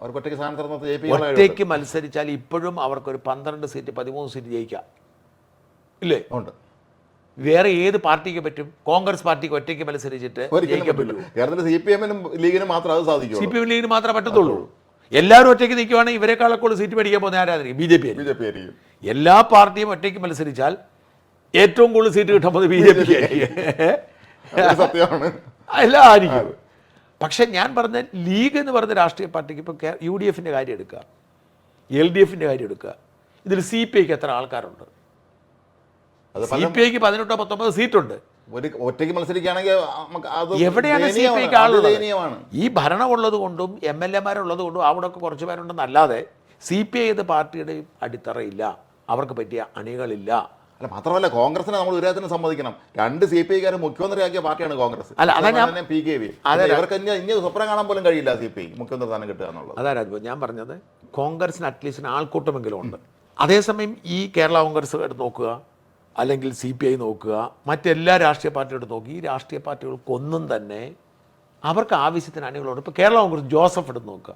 ഒറ്റയ്ക്ക് മത്സരിച്ചാൽ ഇപ്പോഴും അവർക്കൊരു 12 സീറ്റ് 13 സീറ്റ് ജയിക്കാം, ഇല്ലേ? ഉണ്ട്. വേറെ ഏത് പാർട്ടിക്ക് പറ്റും? കോൺഗ്രസ് പാർട്ടിക്ക് ഒറ്റയ്ക്ക് മത്സരിച്ചിട്ട് ജയിക്കാൻ പറ്റും? CPM ലീഗിന് മാത്രമേ അത് സാധിക്കൂ. CPM ലീഗിന് മാത്രമേ പറ്റത്തുള്ളൂ. എല്ലാവരും ഒറ്റയ്ക്ക് നിൽക്കുവാണെങ്കിൽ ഇവരെക്കാളൊക്കെ സീറ്റ് മേടിക്കാൻ പോകുന്ന ആരാധന BJP ആയിരിക്കും. എല്ലാ പാർട്ടിയും ഒറ്റയ്ക്ക് മത്സരിച്ചാൽ ഏറ്റവും കൂടുതൽ സീറ്റ് കിട്ടാൻ പോകുന്നത് BJP സത്യമാണ്, എല്ലാം ആയിരിക്കും. പക്ഷെ ഞാൻ പറഞ്ഞ ലീഗ് എന്ന് പറഞ്ഞ രാഷ്ട്രീയ പാർട്ടിക്ക് ഇപ്പോൾ UDFന്റെ കാര്യം എടുക്കുക, LDFന്റെ കാര്യം എടുക്കുക, ഇതിൽ CPIക്ക് എത്ര ആൾക്കാരുണ്ട്? CPIക്ക് 18-19 സീറ്റുണ്ട്. ഒറ്റയ്ക്ക് മത്സരിക്കുകയാണെങ്കിൽ എവിടെയാണ് CPIക്ക് ആളുള്ളത്? ഈ ഭരണമുള്ളത് കൊണ്ടും MLA-മാരുള്ളത് കൊണ്ടും അവിടെ ഒക്കെ കുറച്ച് പേരുണ്ടെന്നല്ലാതെ CPI എന്ന പാർട്ടിയുടെ അടിത്തറയില്ല, അവർക്ക് പറ്റിയ അണികളില്ല. അല്ല, മാത്രമല്ല കോൺഗ്രസിനെ നമ്മൾ ഉദയത്തിന് സമ്മതിക്കണം. 2 CPI-കാരെ മുഖ്യമന്ത്രിയാക്കിയ പാർട്ടിയാണ് കോൺഗ്രസ്. PKV. ഇവർക്ക് ഇനി സ്വപ്നം കാണാൻ പോലും കഴിയില്ല CPI മുഖ്യമന്ത്രി സ്ഥാനം കിട്ടുക എന്നുള്ളത്. അതാ ഞാൻ പറഞ്ഞത്. കോൺഗ്രസിന് അറ്റ്ലീസ്റ്റ് ആൾക്കൂട്ടമെങ്കിലും ഉണ്ട്. അതേസമയം ഈ കേരള കോൺഗ്രസ് എടുത്ത് നോക്കുക, അല്ലെങ്കിൽ CPI നോക്കുക, മറ്റെല്ലാ രാഷ്ട്രീയ പാർട്ടിയോട് നോക്കി, ഈ രാഷ്ട്രീയ പാർട്ടികൾക്കൊന്നും തന്നെ അവർക്ക് ആവശ്യത്തിന് അണികളുണ്ട്. ഇപ്പോൾ കേരള കോൺഗ്രസ് ജോസഫ് എടുത്ത് നോക്കുക,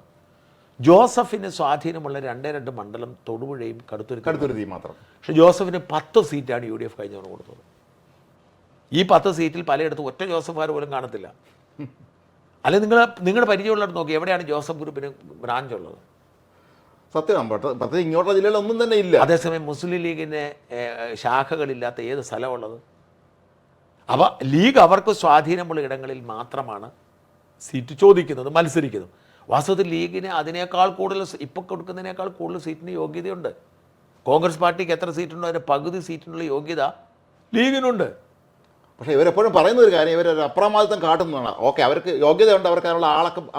ജോസഫിന് സ്വാധീനമുള്ള 2 മണ്ഡലം തൊടുപുഴയും കടുത്തുരുത്തി മാത്രം. പക്ഷേ ജോസഫിന് 10 സീറ്റാണ് UDF കഴിഞ്ഞ തവണ കൊടുത്തത്. ഈ 10 സീറ്റിൽ പലയിടത്തും ഒറ്റ ജോസഫുകാർ പോലും കാണത്തില്ല. അല്ലെങ്കിൽ നിങ്ങളുടെ പരിചയമുള്ളിടത്ത് നോക്കി എവിടെയാണ് ജോസഫ് ഗ്രൂപ്പിന് ബ്രാഞ്ച് ഉള്ളത്? സത്യമാണ്. പ്രത്യേകിച്ച് ഇങ്ങോട്ടുള്ള ജില്ലയിലൊന്നും തന്നെ ഇല്ല. അതേസമയം മുസ്ലിം ലീഗിന് ശാഖകളില്ലാത്ത ഏത് സ്ഥലമുള്ളത്? അപ്പോൾ ലീഗ് അവർക്ക് സ്വാധീനമുള്ള ഇടങ്ങളിൽ മാത്രമാണ് സീറ്റ് ചോദിക്കുന്നത്, മത്സരിക്കുന്നത്. വാസ്തവത്തിൽ ലീഗിന് അതിനേക്കാൾ കൂടുതൽ, ഇപ്പോൾ കൊടുക്കുന്നതിനേക്കാൾ കൂടുതൽ സീറ്റിന് യോഗ്യതയുണ്ട്. കോൺഗ്രസ് പാർട്ടിക്ക് എത്ര സീറ്റുണ്ടോ അതിൻ്റെ പകുതി സീറ്റിനുള്ള യോഗ്യത ലീഗിനുണ്ട്. പക്ഷേ ഇവരെപ്പോഴും പറയുന്ന ഒരു കാര്യം, ഇവരൊരു അപ്രമാദിത്വം കാട്ടുന്നതാണ്. ഓക്കെ, അവർക്ക് യോഗ്യതയുണ്ട്, അവർക്ക് അതിനുള്ള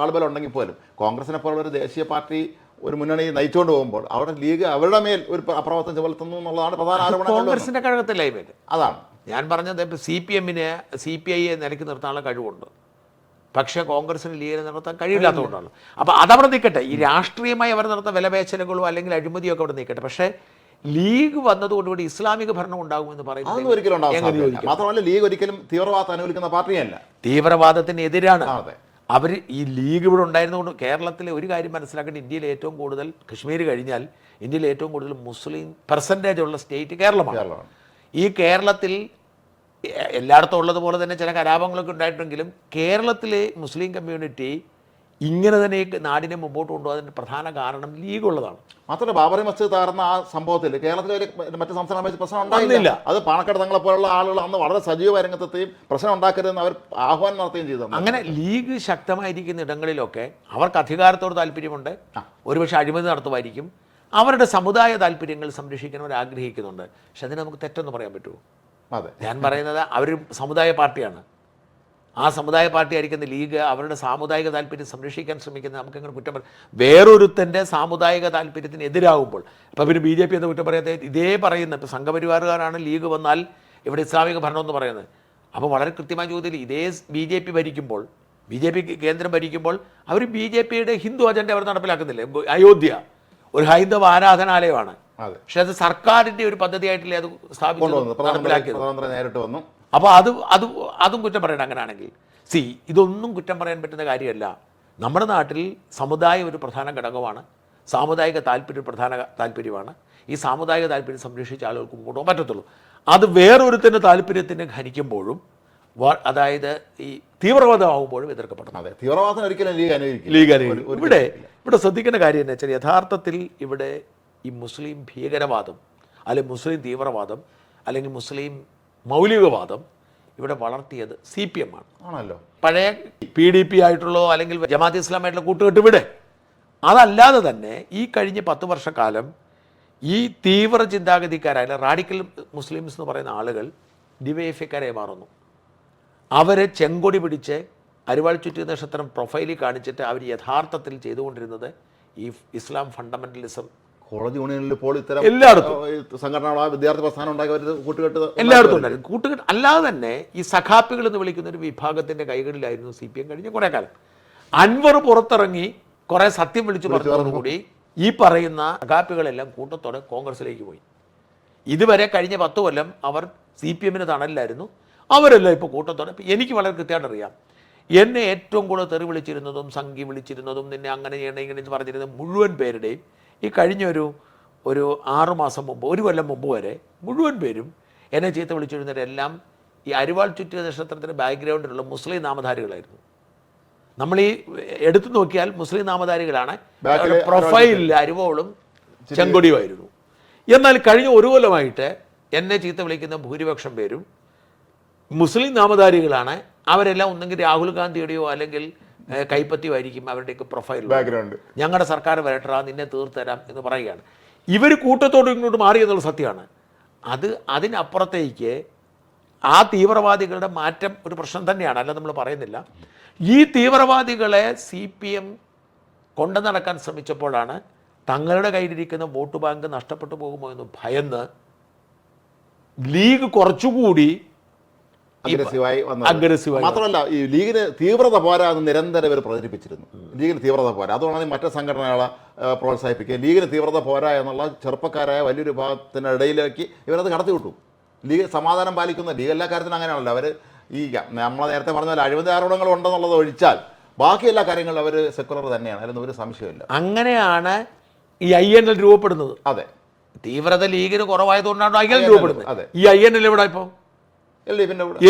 ആളുബലം ഉണ്ടെങ്കിൽ പോലും കോൺഗ്രസിനെ പോലുള്ള ഒരു ദേശീയ പാർട്ടി ഒരു മുന്നണി നയിച്ചുകൊണ്ട് പോകുമ്പോൾ അവിടെ ലീഗ് അവരുടെ മേൽ ഒരു അപ്രമാദിത്വം ചെലുത്തുന്നു എന്നുള്ളതാണ് പ്രധാന ആരോപണം. കോൺഗ്രസിൻ്റെ കഴകത്തില്ലായ്മ. അതാണ് ഞാൻ പറഞ്ഞത്. ഇപ്പോൾ CPI നിലയ്ക്ക് നിർത്താനുള്ള കഴിവുണ്ട്, പക്ഷേ കോൺഗ്രസിന് ലീഗിനെ നടത്താൻ കഴിയില്ലാത്തതുകൊണ്ടാണ്. അപ്പോൾ അതവിടെ നിൽക്കട്ടെ, ഈ രാഷ്ട്രീയമായി അവർ നടത്തുന്ന വിലപേശലുകളോ അല്ലെങ്കിൽ അഴിമതിയോ ഒക്കെ അവിടെ നിൽക്കട്ടെ. പക്ഷേ ലീഗ് വന്നതോടുകൂടി ഇസ്ലാമിക ഭരണം ഉണ്ടാകുമെന്ന് പറയുന്നത് ഒരിക്കലും ഉണ്ടാവും. മാത്രമല്ല ലീഗ് ഒരിക്കലും തീവ്രവാദം അനുകൂലിക്കുന്ന പാർട്ടിയല്ല, തീവ്രവാദത്തിനെതിരാണ്. അവർ ഈ ലീഗ് ഇവിടെ ഉണ്ടായിരുന്നുകൊണ്ട് കേരളത്തിലെ ഒരു കാര്യം മനസ്സിലാക്കേണ്ട, ഇന്ത്യയിൽ ഏറ്റവും കൂടുതൽ, കശ്മീർ കഴിഞ്ഞാൽ ഇന്ത്യയിൽ ഏറ്റവും കൂടുതൽ മുസ്ലിം പെർസെൻറ്റേജ് ഉള്ള സ്റ്റേറ്റ് കേരളമാണ്. ഈ കേരളത്തിൽ എല്ലായിടത്തും ഉള്ളതുപോലെ തന്നെ ചില കലാപങ്ങളൊക്കെ ഉണ്ടായിട്ടുണ്ടെങ്കിലും കേരളത്തിലെ മുസ്ലിം കമ്മ്യൂണിറ്റി ഇങ്ങനെ തന്നെ നാടിനെ മുമ്പോട്ട് കൊണ്ടുപോകുന്നതിന് പ്രധാന കാരണം ലീഗ് ഉള്ളതാണ്. മാത്രമല്ല ബാബറി മസ്ജിദ് തകർന്ന ആ സംഭവത്തിൽ കേരളത്തിലെ ഒരു മറ്റു സംസ്ഥാനം വെച്ച് പ്രശ്നം ഉണ്ടായില്ല. അത് പാണക്കാട് തങ്ങളെ പോലുള്ള ആളുകൾ അന്ന് വളരെ സജീവ രംഗത്തെയും പ്രശ്നം ഉണ്ടാക്കരുതെന്ന് അവർ ആഹ്വാനം നടത്തുകയും ചെയ്തു. അങ്ങനെ ലീഗ് ശക്തമായിരിക്കുന്ന ഇടങ്ങളിലൊക്കെ അവർക്ക് അധികാരത്തോട് താല്പര്യമുണ്ട്, ഒരുപക്ഷെ അഴിമതി നടത്തുമായിരിക്കും, അവരുടെ സമുദായ താല്പര്യങ്ങൾ സംരക്ഷിക്കാൻ അവർ ആഗ്രഹിക്കുന്നുണ്ട്. പക്ഷെ അതിന് നമുക്ക് തെറ്റെന്ന് പറയാൻ പറ്റുമോ? അതെ, ഞാൻ പറയുന്നത് അവർ സമുദായ പാർട്ടിയാണ്. ആ സമുദായ പാർട്ടി ആയിരിക്കുന്ന ലീഗ് അവരുടെ സാമുദായിക താല്പര്യം സംരക്ഷിക്കാൻ ശ്രമിക്കുന്നത് നമുക്കങ്ങനെ കുറ്റം പറയാം. വേറൊരുത്തൻ്റെ സാമുദായിക താല്പര്യത്തിന് എതിരാകുമ്പോൾ ഇപ്പോൾ പിന്നെ BJP എന്ന് കുറ്റം പറയാത്ത ഇതേ പറയുന്ന ഇപ്പോൾ സംഘപരിവാറുകാരാണ് ലീഗ് വന്നാൽ ഇവിടെ ഇസ്ലാമിക ഭരണം എന്ന് പറയുന്നത്. അപ്പോൾ വളരെ കൃത്യമായ ചോദ്യത്തിൽ ഇതേ BJP ഭരിക്കുമ്പോൾ, BJP കേന്ദ്രം ഭരിക്കുമ്പോൾ അവർ BJPയുടെ ഹിന്ദു അജണ്ട അവർ നടപ്പിലാക്കുന്നില്ലേ? അയോധ്യ ഒരു ഹൈന്ദവ ആരാധനാലയമാണ്, പക്ഷെ അത് സർക്കാരിൻ്റെ ഒരു പദ്ധതിയായിട്ടില്ലേ അത് സ്ഥാപിച്ചു നേരിട്ട് വന്നു. അപ്പോൾ അതും കുറ്റം പറയണം. അങ്ങനെയാണെങ്കിൽ ഇതൊന്നും കുറ്റം പറയാൻ പറ്റുന്ന കാര്യമല്ല. നമ്മുടെ നാട്ടിൽ സമുദായം ഒരു പ്രധാന ഘടകമാണ്, സാമുദായിക താല്പര്യം പ്രധാന താല്പര്യമാണ്. ഈ സാമുദായിക താല്പര്യം സംരക്ഷിച്ച ആളുകൾക്ക് മുമ്പോട്ട് പോകാൻ പറ്റത്തുള്ളൂ. അത് വേറൊരുത്തിൻ്റെ താല്പര്യത്തിന് ഖനിക്കുമ്പോഴും, അതായത് ഈ തീവ്രവാദമാകുമ്പോഴും എതിർക്കപ്പെടണം. അതെ, തീവ്രവാദം ഒരിക്കലും ലീഗ് അനുകൂലിക്കും. ഇവിടെ ശ്രദ്ധിക്കേണ്ട കാര്യം എന്ന് വെച്ചാൽ യഥാർത്ഥത്തിൽ ഇവിടെ ഈ മുസ്ലിം ഭീകരവാദം അല്ലെങ്കിൽ മുസ്ലിം തീവ്രവാദം അല്ലെങ്കിൽ മുസ്ലിം മൗലികവാദം ഇവിടെ വളർത്തിയത് CPM ആണല്ലോ. പഴയ PDP ആയിട്ടുള്ളോ അല്ലെങ്കിൽ ജമാഅത്ത് ഇസ്ലാമായിട്ടുള്ള കൂട്ടുകെട്ട് ഇവിടെ. അതല്ലാതെ തന്നെ ഈ കഴിഞ്ഞ 10 വർഷക്കാലം ഈ തീവ്ര ചിന്താഗതിക്കാരായ റാഡിക്കൽ മുസ്ലിംസ് എന്ന് പറയുന്ന ആളുകൾ DYFIക്കാരെ മാറുന്നു. അവരെ ചെങ്കൊടി പിടിച്ച് അരിവാൾ ചുറ്റി നക്ഷത്രം പ്രൊഫൈലിൽ കാണിച്ചിട്ട് അവർ യഥാർത്ഥത്തിൽ ചെയ്തുകൊണ്ടിരുന്നത് ഈ ഇസ്ലാം ഫണ്ടമെൻ്റലിസം കോളേജ് യൂണിയനിൽ ഇപ്പോൾ ഇത്തരം എല്ലായിടത്തും സംഘടന വിദ്യാർത്ഥി പ്രസ്ഥാനം ഉണ്ടാക്കിയ കൂട്ടുകെട്ട് എല്ലായിടത്തും ഉണ്ടായിരുന്നു. കൂട്ടുകെട്ട് അല്ലാതെ തന്നെ ഈ സഖാപ്പികൾ എന്ന് വിളിക്കുന്ന ഒരു വിഭാഗത്തിൻ്റെ കൈകളിലായിരുന്നു CPM കഴിഞ്ഞ കുറേ കാലം. അൻവർ പുറത്തിറങ്ങി കുറേ സത്യം വിളിച്ചു പറഞ്ഞതോടുകൂടി ഈ പറയുന്ന സഖാപ്പികളെല്ലാം കൂട്ടത്തോടെ കോൺഗ്രസിലേക്ക് പോയി. ഇതുവരെ കഴിഞ്ഞ 10 കൊല്ലം അവർ CPMന് തണലിലായിരുന്നു, അവരെല്ലാം ഇപ്പോൾ കൂട്ടത്തോടെ. എനിക്ക് വളരെ കൃത്യമായിട്ട് അറിയാം, എന്നെ ഏറ്റവും കൂടുതൽ തെറി വിളിച്ചിരുന്നതും സംഘി വിളിച്ചിരുന്നതും നിന്നെ അങ്ങനെ ചെയ്യണം ഇങ്ങനെ എന്ന് പറഞ്ഞിരുന്ന മുഴുവൻ പേരുടെയും ഈ കഴിഞ്ഞൊരു 6 മാസം മുമ്പ്, 1 കൊല്ലം മുമ്പ് വരെ മുഴുവൻ പേരും എന്നെ ചീത്ത വിളിച്ചിരുന്നവരെല്ലാം ഈ അരിവാൾ ചുറ്റിയ നക്ഷത്രത്തിൻ്റെ ബാക്ക്ഗ്രൗണ്ടിലുള്ള മുസ്ലിം നാമധാരികളായിരുന്നു. നമ്മൾ ഈ എടുത്തു നോക്കിയാൽ മുസ്ലിം നാമധാരികളാണ്. പ്രൊഫൈലിൽ അരിവോളും ചെങ്കൊടിയുമായിരുന്നു. എന്നാൽ കഴിഞ്ഞ 1 കൊല്ലമായിട്ട് എന്നെ ചീത്ത വിളിക്കുന്ന ഭൂരിപക്ഷം പേരും മുസ്ലിം നാമധാരികളാണ്. അവരെല്ലാം ഒന്നെങ്കിൽ രാഹുൽ ഗാന്ധിയുടെയോ അല്ലെങ്കിൽ കൈപ്പത്തിയോ ആയിരിക്കും അവരുടെയൊക്കെ പ്രൊഫൈൽ ബാക്ക്ഗ്രൗണ്ട്. ഞങ്ങളുടെ സർക്കാർ വരട്ടാ, നിന്നെ തീർത്തരാം എന്ന് പറയുകയാണ്. ഇവർ കൂട്ടത്തോട് ഇങ്ങോട്ട് മാറി എന്നുള്ള സത്യമാണ്. അതിനപ്പുറത്തേക്ക് ആ തീവ്രവാദികളുടെ മാറ്റം ഒരു പ്രശ്നം തന്നെയാണ്, അല്ല നമ്മൾ പറയുന്നില്ല. ഈ തീവ്രവാദികളെ CPM കൊണ്ടു നടക്കാൻ ശ്രമിച്ചപ്പോഴാണ് തങ്ങളുടെ കയ്യിലിരിക്കുന്ന വോട്ട് ബാങ്ക് നഷ്ടപ്പെട്ടു പോകുമോ എന്ന് ഭയന്ന് ലീഗ് കുറച്ചുകൂടി അഗ്രസീവായി. മാത്രമല്ല ഈ ലീഗിന് തീവ്രത പോരാ എന്ന് നിരന്തരം ഇവർ പ്രചരിപ്പിച്ചിരുന്നു. ലീഗിന് തീവ്രത പോരാ, അതുകൊണ്ടാണ് മറ്റു സംഘടനകളെ പ്രോത്സാഹിപ്പിക്കുക. ലീഗിന് തീവ്രത പോരാ എന്നുള്ള ചെറുപ്പക്കാരായ വലിയൊരു വിഭാഗത്തിനിടയിലേക്ക് ഇവരത് കടത്തി വിട്ടു. ലീഗ് സമാധാനം പാലിക്കുന്ന ലീഗ് എല്ലാ കാര്യത്തിനും അങ്ങനെയാണല്ലോ. അവർ ഈ നമ്മൾ നേരത്തെ പറഞ്ഞ പോലെ അഴിമതി ആരോപണങ്ങൾ ഉണ്ടെന്നുള്ളത് ഒഴിച്ചാൽ ബാക്കി എല്ലാ കാര്യങ്ങളും അവർ സെക്കുലർ തന്നെയാണ്, അതിലൊന്നും ഒരു സംശയമില്ല. അങ്ങനെയാണ് ഈ INL രൂപപ്പെടുന്നത്. അതെ, തീവ്രത ലീഗിന് കുറവായതുകൊണ്ടാണ് INL രൂപപ്പെടുന്നത്. അതെ. ഈ INL എവിടെ ഇപ്പോൾ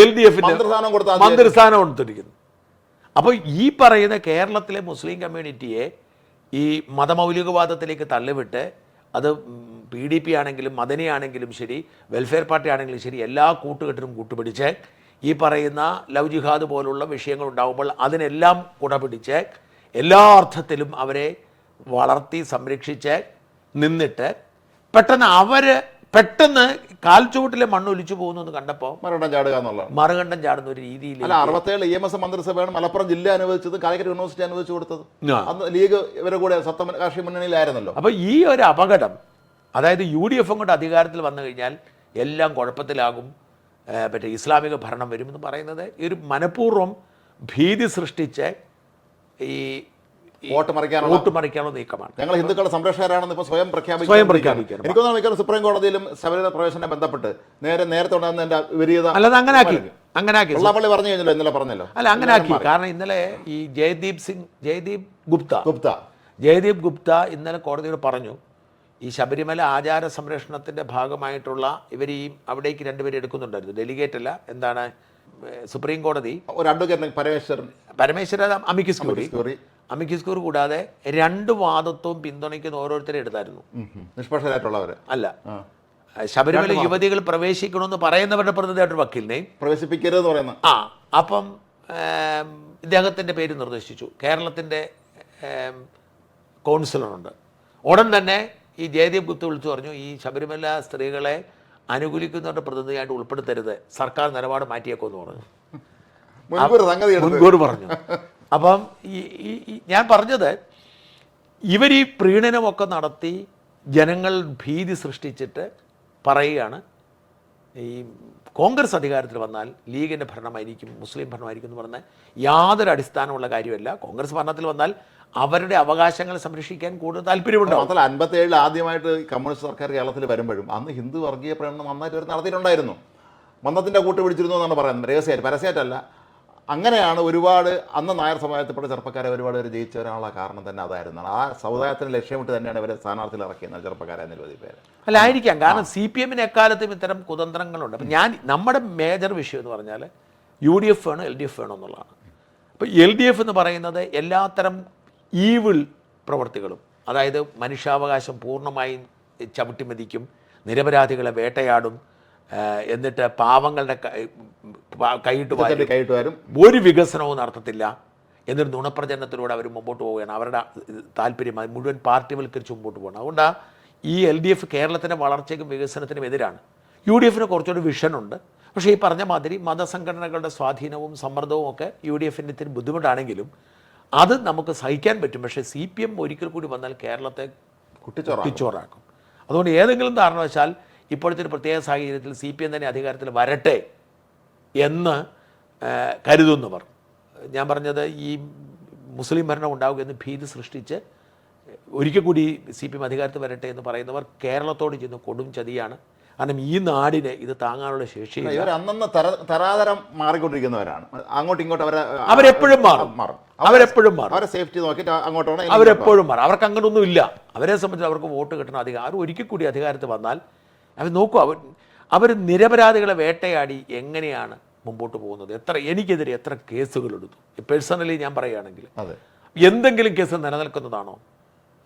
LDF മന്ത്രിസ്ഥാനം കൊടുത്തിരിക്കുന്നു. അപ്പോൾ ഈ പറയുന്ന കേരളത്തിലെ മുസ്ലിം കമ്മ്യൂണിറ്റിയെ ഈ മതമൗലികവാദത്തിലേക്ക് തള്ളിവിട്ട് അത് PDP ആണെങ്കിലും മദനി ആണെങ്കിലും ശരി, വെൽഫെയർ പാർട്ടി ആണെങ്കിലും ശരി, എല്ലാ കൂട്ടുകെട്ടിനും കൂട്ടുപിടിച്ച് ഈ പറയുന്ന ലവ് ജിഹാദ് പോലുള്ള വിഷയങ്ങൾ ഉണ്ടാകുമ്പോൾ അതിനെല്ലാം കുടപിടിച്ച് എല്ലാ അർത്ഥത്തിലും അവരെ വളർത്തി സംരക്ഷിച്ച് നിന്നിട്ട് പെട്ടെന്ന് കാൽച്ചുവട്ടിലെ മണ്ണ് ഒലിച്ചു പോകുന്നു എന്ന് കണ്ടപ്പോൾ മറുകണ്ഠം ചാടുക എന്നുള്ളതാണ്. മറുകണ്ഠം ചാടുന്ന ഒരു രീതിയിൽ. 67 EMS മന്ത്രിസഭയാണ് മലപ്പുറം ജില്ല അനുവദിച്ചത്, കാലിക്കറ്റ് യൂണിവേഴ്സിറ്റി അനുവദിച്ചു കൊടുത്തത്. അന്ന് ലീഗ് ഇവരെ കൂടെ രാഷ്ട്രീയ മുന്നണിയിലായിരുന്നല്ലോ. അപ്പോൾ ഈ ഒരു അപകടം, അതായത് UDF കൊണ്ട് അധികാരത്തിൽ വന്നു കഴിഞ്ഞാൽ എല്ലാം കുഴപ്പത്തിലാകും, മറ്റേ ഇസ്ലാമിക ഭരണം വരുമെന്ന് പറയുന്നത് ഒരു മനഃപൂർവ്വം ഭീതി സൃഷ്ടിച്ച് ഈ വോട്ട് മറിക്കാനുള്ള നീക്കമാണ്. ഞങ്ങൾ ഹിന്ദുക്കളുടെ സംരക്ഷകരാണെന്ന് ഇപ്പോൾ സ്വയം പ്രഖ്യാപിക്കണം. എനിക്ക് തോന്നുന്നു സുപ്രീം കോടതിയിലും ശബരിമല പ്രവേശനം ബന്ധപ്പെട്ട് നേരത്തെ ഉണ്ടാകുന്ന വിപരീത അല്ലാതെ അങ്ങനെ ആക്കി വെള്ളാപ്പള്ളി പറഞ്ഞു കഴിഞ്ഞല്ലോ, ഇന്നലെ പറഞ്ഞല്ലോ. അല്ല, അങ്ങനെ ആക്കി. കാരണം ഇന്നലെ ഈ ജയദീപ് ഗുപ്ത ഇന്നലെ കോടതിയോട് പറഞ്ഞു, ഈ ശബരിമല ആചാര സംരക്ഷണത്തിൻ്റെ ഭാഗമായിട്ടുള്ള ഇവർ ഈ അവിടേക്ക് രണ്ടുപേരും എടുക്കുന്നുണ്ടായിരുന്നു, ഡെലിഗേറ്റ് അല്ല, എന്താണ് സുപ്രീം കോടതി ഒരു അഡ്വക്കേറ്റ് പരമേശ്വരൻ അമിക്കസ് ക്യൂറി കൂടാതെ രണ്ട് വാദത്വവും പിന്തുണയ്ക്കുന്ന ഓരോരുത്തരെ എടുത്തായിരുന്നു. നിഷ്പക്ഷരായിട്ടുള്ളവർ അല്ല. ശബരിമല യുവതികൾ പ്രവേശിക്കണമെന്ന് പറയുന്നവരുടെ പ്രതിനിധിയായിട്ടൊരു വക്കീലിനെയും പ്രവേശിപ്പിക്കരുതെന്ന് പറയുന്ന അപ്പം ഇദ്ദേഹത്തിൻ്റെ പേര് നിർദ്ദേശിച്ചു. കേരളത്തിൻ്റെ കൗൺസിലറുണ്ട്. ഉടൻ തന്നെ ഈ ജയദീപ് ഗുപ്ത വിളിച്ചു പറഞ്ഞു, ഈ ശബരിമല സ്ത്രീകളെ അനുകൂലിക്കുന്നവരുടെ പ്രതിനിധിയായിട്ട് ഉൾപ്പെടുത്തരുത്, സർക്കാർ നിലപാട് മാറ്റിയേക്കുമെന്ന് പറഞ്ഞു. മുൻകൂർ പറഞ്ഞു. അപ്പം ഞാൻ പറഞ്ഞത്, ഇവർ ഈ പ്രീണനമൊക്കെ നടത്തി ജനങ്ങൾ ഭീതി സൃഷ്ടിച്ചിട്ട് പറയുകയാണ്, ഈ കോൺഗ്രസ് അധികാരത്തിൽ വന്നാൽ ലീഗിൻ്റെ ഭരണമായിരിക്കും, മുസ്ലിം ഭരണമായിരിക്കും എന്ന് പറഞ്ഞാൽ യാതൊരു അടിസ്ഥാനമുള്ള കാര്യമല്ല. കോൺഗ്രസ് ഭരണത്തിൽ വന്നാൽ അവരുടെ അവകാശങ്ങൾ സംരക്ഷിക്കാൻ കൂടുതൽ താല്പര്യമുണ്ടാവും. മാത്രമല്ല 57 ആദ്യമായിട്ട് കമ്മ്യൂണിസ്റ്റ് സർക്കാർ കേരളത്തിൽ വരുമ്പോഴും അന്ന് ഹിന്ദു വർഗീയ പ്രകടനം നന്നായിട്ട് അവർ നടത്തിയിട്ടുണ്ടായിരുന്നു. മന്ദത്തിൻ്റെ കൂട്ട് പിടിച്ചിരുന്നു എന്നാണ് പറയുന്നത്, രഹസ്യമായിട്ട്, പരസ്യമായിട്ടല്ല. അങ്ങനെയാണ് ഒരുപാട് അന്ന് നായർ സമുദായത്തിൽപ്പെട്ട ചെറുപ്പക്കാരെ ഒരുപാട് പേര് ജയിച്ചവരാനുള്ള കാരണം തന്നെ അതായിരുന്നു. ആ സമുദായത്തിന് ലക്ഷ്യമിട്ട് തന്നെയാണ് ഇവരെ സ്ഥാനാർത്ഥിയിൽ ഇറക്കിയത് ചെറുപ്പക്കാരെ നിരവധി പേര്. അല്ല, ആയിരിക്കാം. കാരണം CPM-ന് എക്കാലത്തും ഇത്തരം കുതന്ത്രങ്ങളുണ്ട്. അപ്പം നമ്മുടെ മേജർ വിഷയം എന്ന് പറഞ്ഞാൽ UDF വേണോ LDF വേണോ എന്നുള്ളതാണ്. അപ്പോൾ LDF എന്ന് പറയുന്നത് എല്ലാത്തരം ഈവിൾ പ്രവൃത്തികളും, അതായത് മനുഷ്യാവകാശം പൂർണ്ണമായും ചവിട്ടിമതിക്കും, നിരപരാധികളെ വേട്ടയാടും, എന്നിട്ട് പാവങ്ങളുടെ കൈയിട്ട് വരും, ഒരു വികസനവും നടത്തത്തില്ല എന്നൊരു നുണപ്രചരണത്തിലൂടെ അവർ മുമ്പോട്ട് പോവുകയാണ്. അവരുടെ താല്പര്യം മുഴുവൻ പാർട്ടിവൽക്കരിച്ച് മുമ്പോട്ട് പോകണം. അതുകൊണ്ടാണ് ഈ LDF കേരളത്തിൻ്റെ വളർച്ചയ്ക്കും വികസനത്തിനും എതിരാണ്. UDF-ന് കുറച്ചുകൂടി വിഷനുണ്ട്. പക്ഷേ ഈ പറഞ്ഞ മാതിരി മതസംഘടനകളുടെ സ്വാധീനവും സമ്മർദ്ദവും ഒക്കെ UDF-ന് ഇത്തിരി ബുദ്ധിമുട്ടാണെങ്കിലും അത് നമുക്ക് സഹിക്കാൻ പറ്റും. പക്ഷേ CPM ഒരിക്കൽ കൂടി വന്നാൽ കേരളത്തെ കുട്ടിച്ചോറാക്കും. അതുകൊണ്ട് ഏതെങ്കിലും കാരണവശാൽ ഇപ്പോഴത്തെ ഒരു പ്രത്യേക സാഹചര്യത്തിൽ CPM തന്നെ അധികാരത്തിൽ വരട്ടെ എന്ന് കരുതുന്നവർ, ഞാൻ പറഞ്ഞത് ഈ മുസ്ലിം ഭരണം ഉണ്ടാവുക എന്ന് ഭീതി സൃഷ്ടിച്ച് ഒരിക്കൽ കൂടി CPM അധികാരത്തിൽ വരട്ടെ എന്ന് പറയുന്നവർ കേരളത്തോട് ചെയ്യുന്ന കൊടും ചതിയാണ്. കാരണം ഈ നാടിന് ഇത് താങ്ങാനുള്ള ശേഷി അന്നന്ന് തരാതരം മാറിക്കൊണ്ടിരിക്കുന്നവരാണ്. അങ്ങോട്ടും ഇങ്ങോട്ടും അവരെപ്പോഴും മാറും. അവരെ സേഫ്റ്റി നോക്കിയിട്ട് അങ്ങോട്ടാണ് അവരെപ്പോഴും മാറും. അവർക്ക് അങ്ങനൊന്നും ഇല്ല. അവരെ സംബന്ധിച്ച് അവർക്ക് വോട്ട് കിട്ടണം അധികാരം. ഒരിക്കൽ കൂടി അധികാരത്തിൽ വന്നാൽ അവർ നോക്കൂ, അവർ നിരപരാധികളെ വേട്ടയാടി എങ്ങനെയാണ് മുമ്പോട്ട് പോകുന്നത്. എനിക്കെതിരെ എത്ര കേസുകൾ എടുത്തു. പേഴ്സണലി ഞാൻ പറയുകയാണെങ്കിൽ എന്തെങ്കിലും കേസ് നിലനിൽക്കുന്നതാണോ?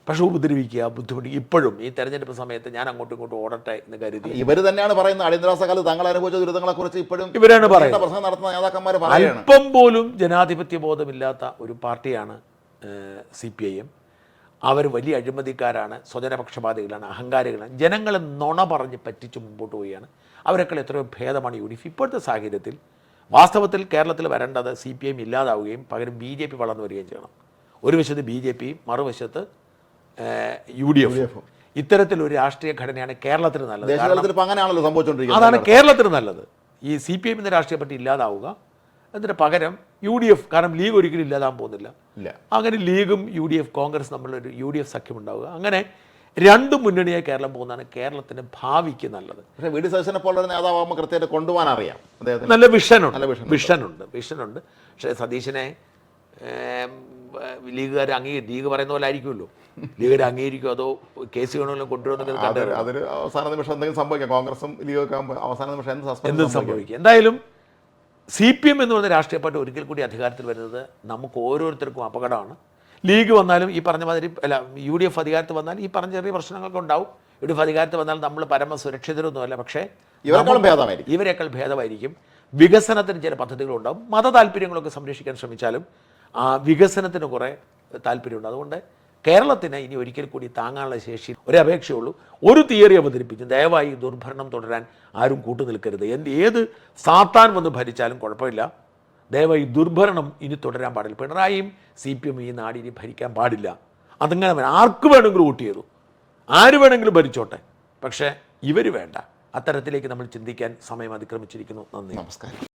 പക്ഷെ ഉപദ്രവിക്കുക, ബുദ്ധിമുട്ട്. ഇപ്പോഴും ഈ തെരഞ്ഞെടുപ്പ് സമയത്ത് ഞാൻ അങ്ങോട്ടും ഇങ്ങോട്ടും ഓടട്ടെ എന്ന് കരുതി ഇവർ തന്നെയാണ് പറയുന്നത്. അടിയന്തരാവസ്ഥ കാലത്ത് തങ്ങൾ അനുഭവിച്ച ദുരിതങ്ങളെ കുറിച്ച് ഇപ്പോഴും ഇവരാണ് പറയുന്നത്. പ്രസംഗം നടത്തുന്ന നേതാക്കന്മാർ അല്പം പോലും ജനാധിപത്യ ബോധമില്ലാത്ത ഒരു പാർട്ടിയാണ് CPIM. അവർ വലിയ അഴിമതിക്കാരാണ്, സ്വജനപക്ഷപാതികളാണ്, അഹങ്കാരികളാണ്, ജനങ്ങളെ നുണ പറഞ്ഞ് പറ്റിച്ച് മുമ്പോട്ട് പോവുകയാണ്. അവരെക്കാൾ എത്രയോ ഭേദമാണ് UDF. ഇപ്പോഴത്തെ സാഹചര്യത്തിൽ വാസ്തവത്തിൽ കേരളത്തിൽ വരേണ്ടത് CPIM ഇല്ലാതാവുകയും പകരം BJP വളർന്നു വരികയും ചെയ്യണം. ഒരു വശത്ത് BJP, മറുവശത്ത് UDF. ഇത്തരത്തിലൊരു രാഷ്ട്രീയ ഘടനയാണ് കേരളത്തിന് നല്ലത്. അതാണ് കേരളത്തിന് നല്ലത്. ഈ CPM എന്ന രാഷ്ട്രീയ പാർട്ടി ഇല്ലാതാവുക, എന്നിട്ട് പകരം UDF, കാരണം ലീഗ് ഒരിക്കലും ഇല്ലാതാൻ പോകുന്നില്ല. ഇല്ല. അങ്ങനെ ലീഗും UDF കോൺഗ്രസ് തമ്മിലൊരു UDF സഖ്യം ഉണ്ടാവുക. അങ്ങനെ രണ്ട് മുന്നണിയായി കേരളം പോകുന്നതാണ് കേരളത്തിൻ്റെ ഭാവിക്ക് നല്ലത്. പക്ഷേ വി ഡി സതീശനെ പോലൊരു നേതാവാകുമ്പോൾ കൃത്യമായിട്ട് കൊണ്ടുപോകാൻ അറിയാം. അദ്ദേഹത്തിന് നല്ല വിഷനുണ്ട്. പക്ഷേ സതീശനെ ലീഗുകാർ ലീഗ് പറയുന്ന പോലെ ആയിരിക്കുമല്ലോ. ലീഗുകാർ അംഗീകരിക്കുമോ അതോ കേസ് വേണമെങ്കിലും കൊണ്ടുവരുന്നത് അതൊരു അവസാന നിമിഷം എന്തെങ്കിലും സംഭവിക്കാം. കോൺഗ്രസും ലീഗൊക്കെ ആകുമ്പോൾ അവസാന നിമിഷം എന്ത് സംഭവിക്കും. എന്തായാലും CPM എന്ന് പറയുന്ന രാഷ്ട്രീയ പാർട്ടി ഒരിക്കൽ കൂടി അധികാരത്തിൽ വരുന്നത് നമുക്ക് ഓരോരുത്തർക്കും അപകടമാണ്. ലീഗ് വന്നാലും ഈ പറഞ്ഞ മാതിരി UDF അധികാരത്തിൽ വന്നാൽ ഈ പറഞ്ഞ ചെറിയ പ്രശ്നങ്ങളൊക്കെ ഉണ്ടാവും. UDF അധികാരത്തിൽ വന്നാൽ നമ്മൾ പരമസുരക്ഷിതരൊന്നുമല്ല. പക്ഷേ ഇവരെക്കാൾ ഭേദമായിരിക്കും. വികസനത്തിന് ചില പദ്ധതികളുണ്ടാവും. മത താല്പര്യങ്ങളൊക്കെ സംരക്ഷിക്കാൻ ശ്രമിച്ചാലും വികസനത്തിന് കുറേ താല്പര്യമുണ്ട്. അതുകൊണ്ട് കേരളത്തിന് ഇനി ഒരിക്കൽ കൂടി താങ്ങാനുള്ള ശേഷി ഒരപേക്ഷയുള്ളൂ. ഒരു തിയറി അവതരിപ്പിച്ചു, ദയവായി ദുർഭരണം തുടരാൻ ആരും കൂട്ടുനിൽക്കരുത്. ഏത് സാത്താൻ വന്ന് ഭരിച്ചാലും കുഴപ്പമില്ല, ദയവായി ദുർഭരണം ഇനി തുടരാൻ പാടില്ല. പിണറായിയും CPM ഈ നാടിനി ഭരിക്കാൻ പാടില്ല. അതങ്ങനെ ആർക്ക് വേണമെങ്കിലും വോട്ട് ചെയ്തു, ആര് വേണമെങ്കിലും ഭരിച്ചോട്ടെ, പക്ഷേ ഇവർ വേണ്ട. അത്തരത്തിലേക്ക് നമ്മൾ ചിന്തിക്കാൻ സമയം അതിക്രമിച്ചിരിക്കുന്നു. നന്ദി, നമസ്കാരം.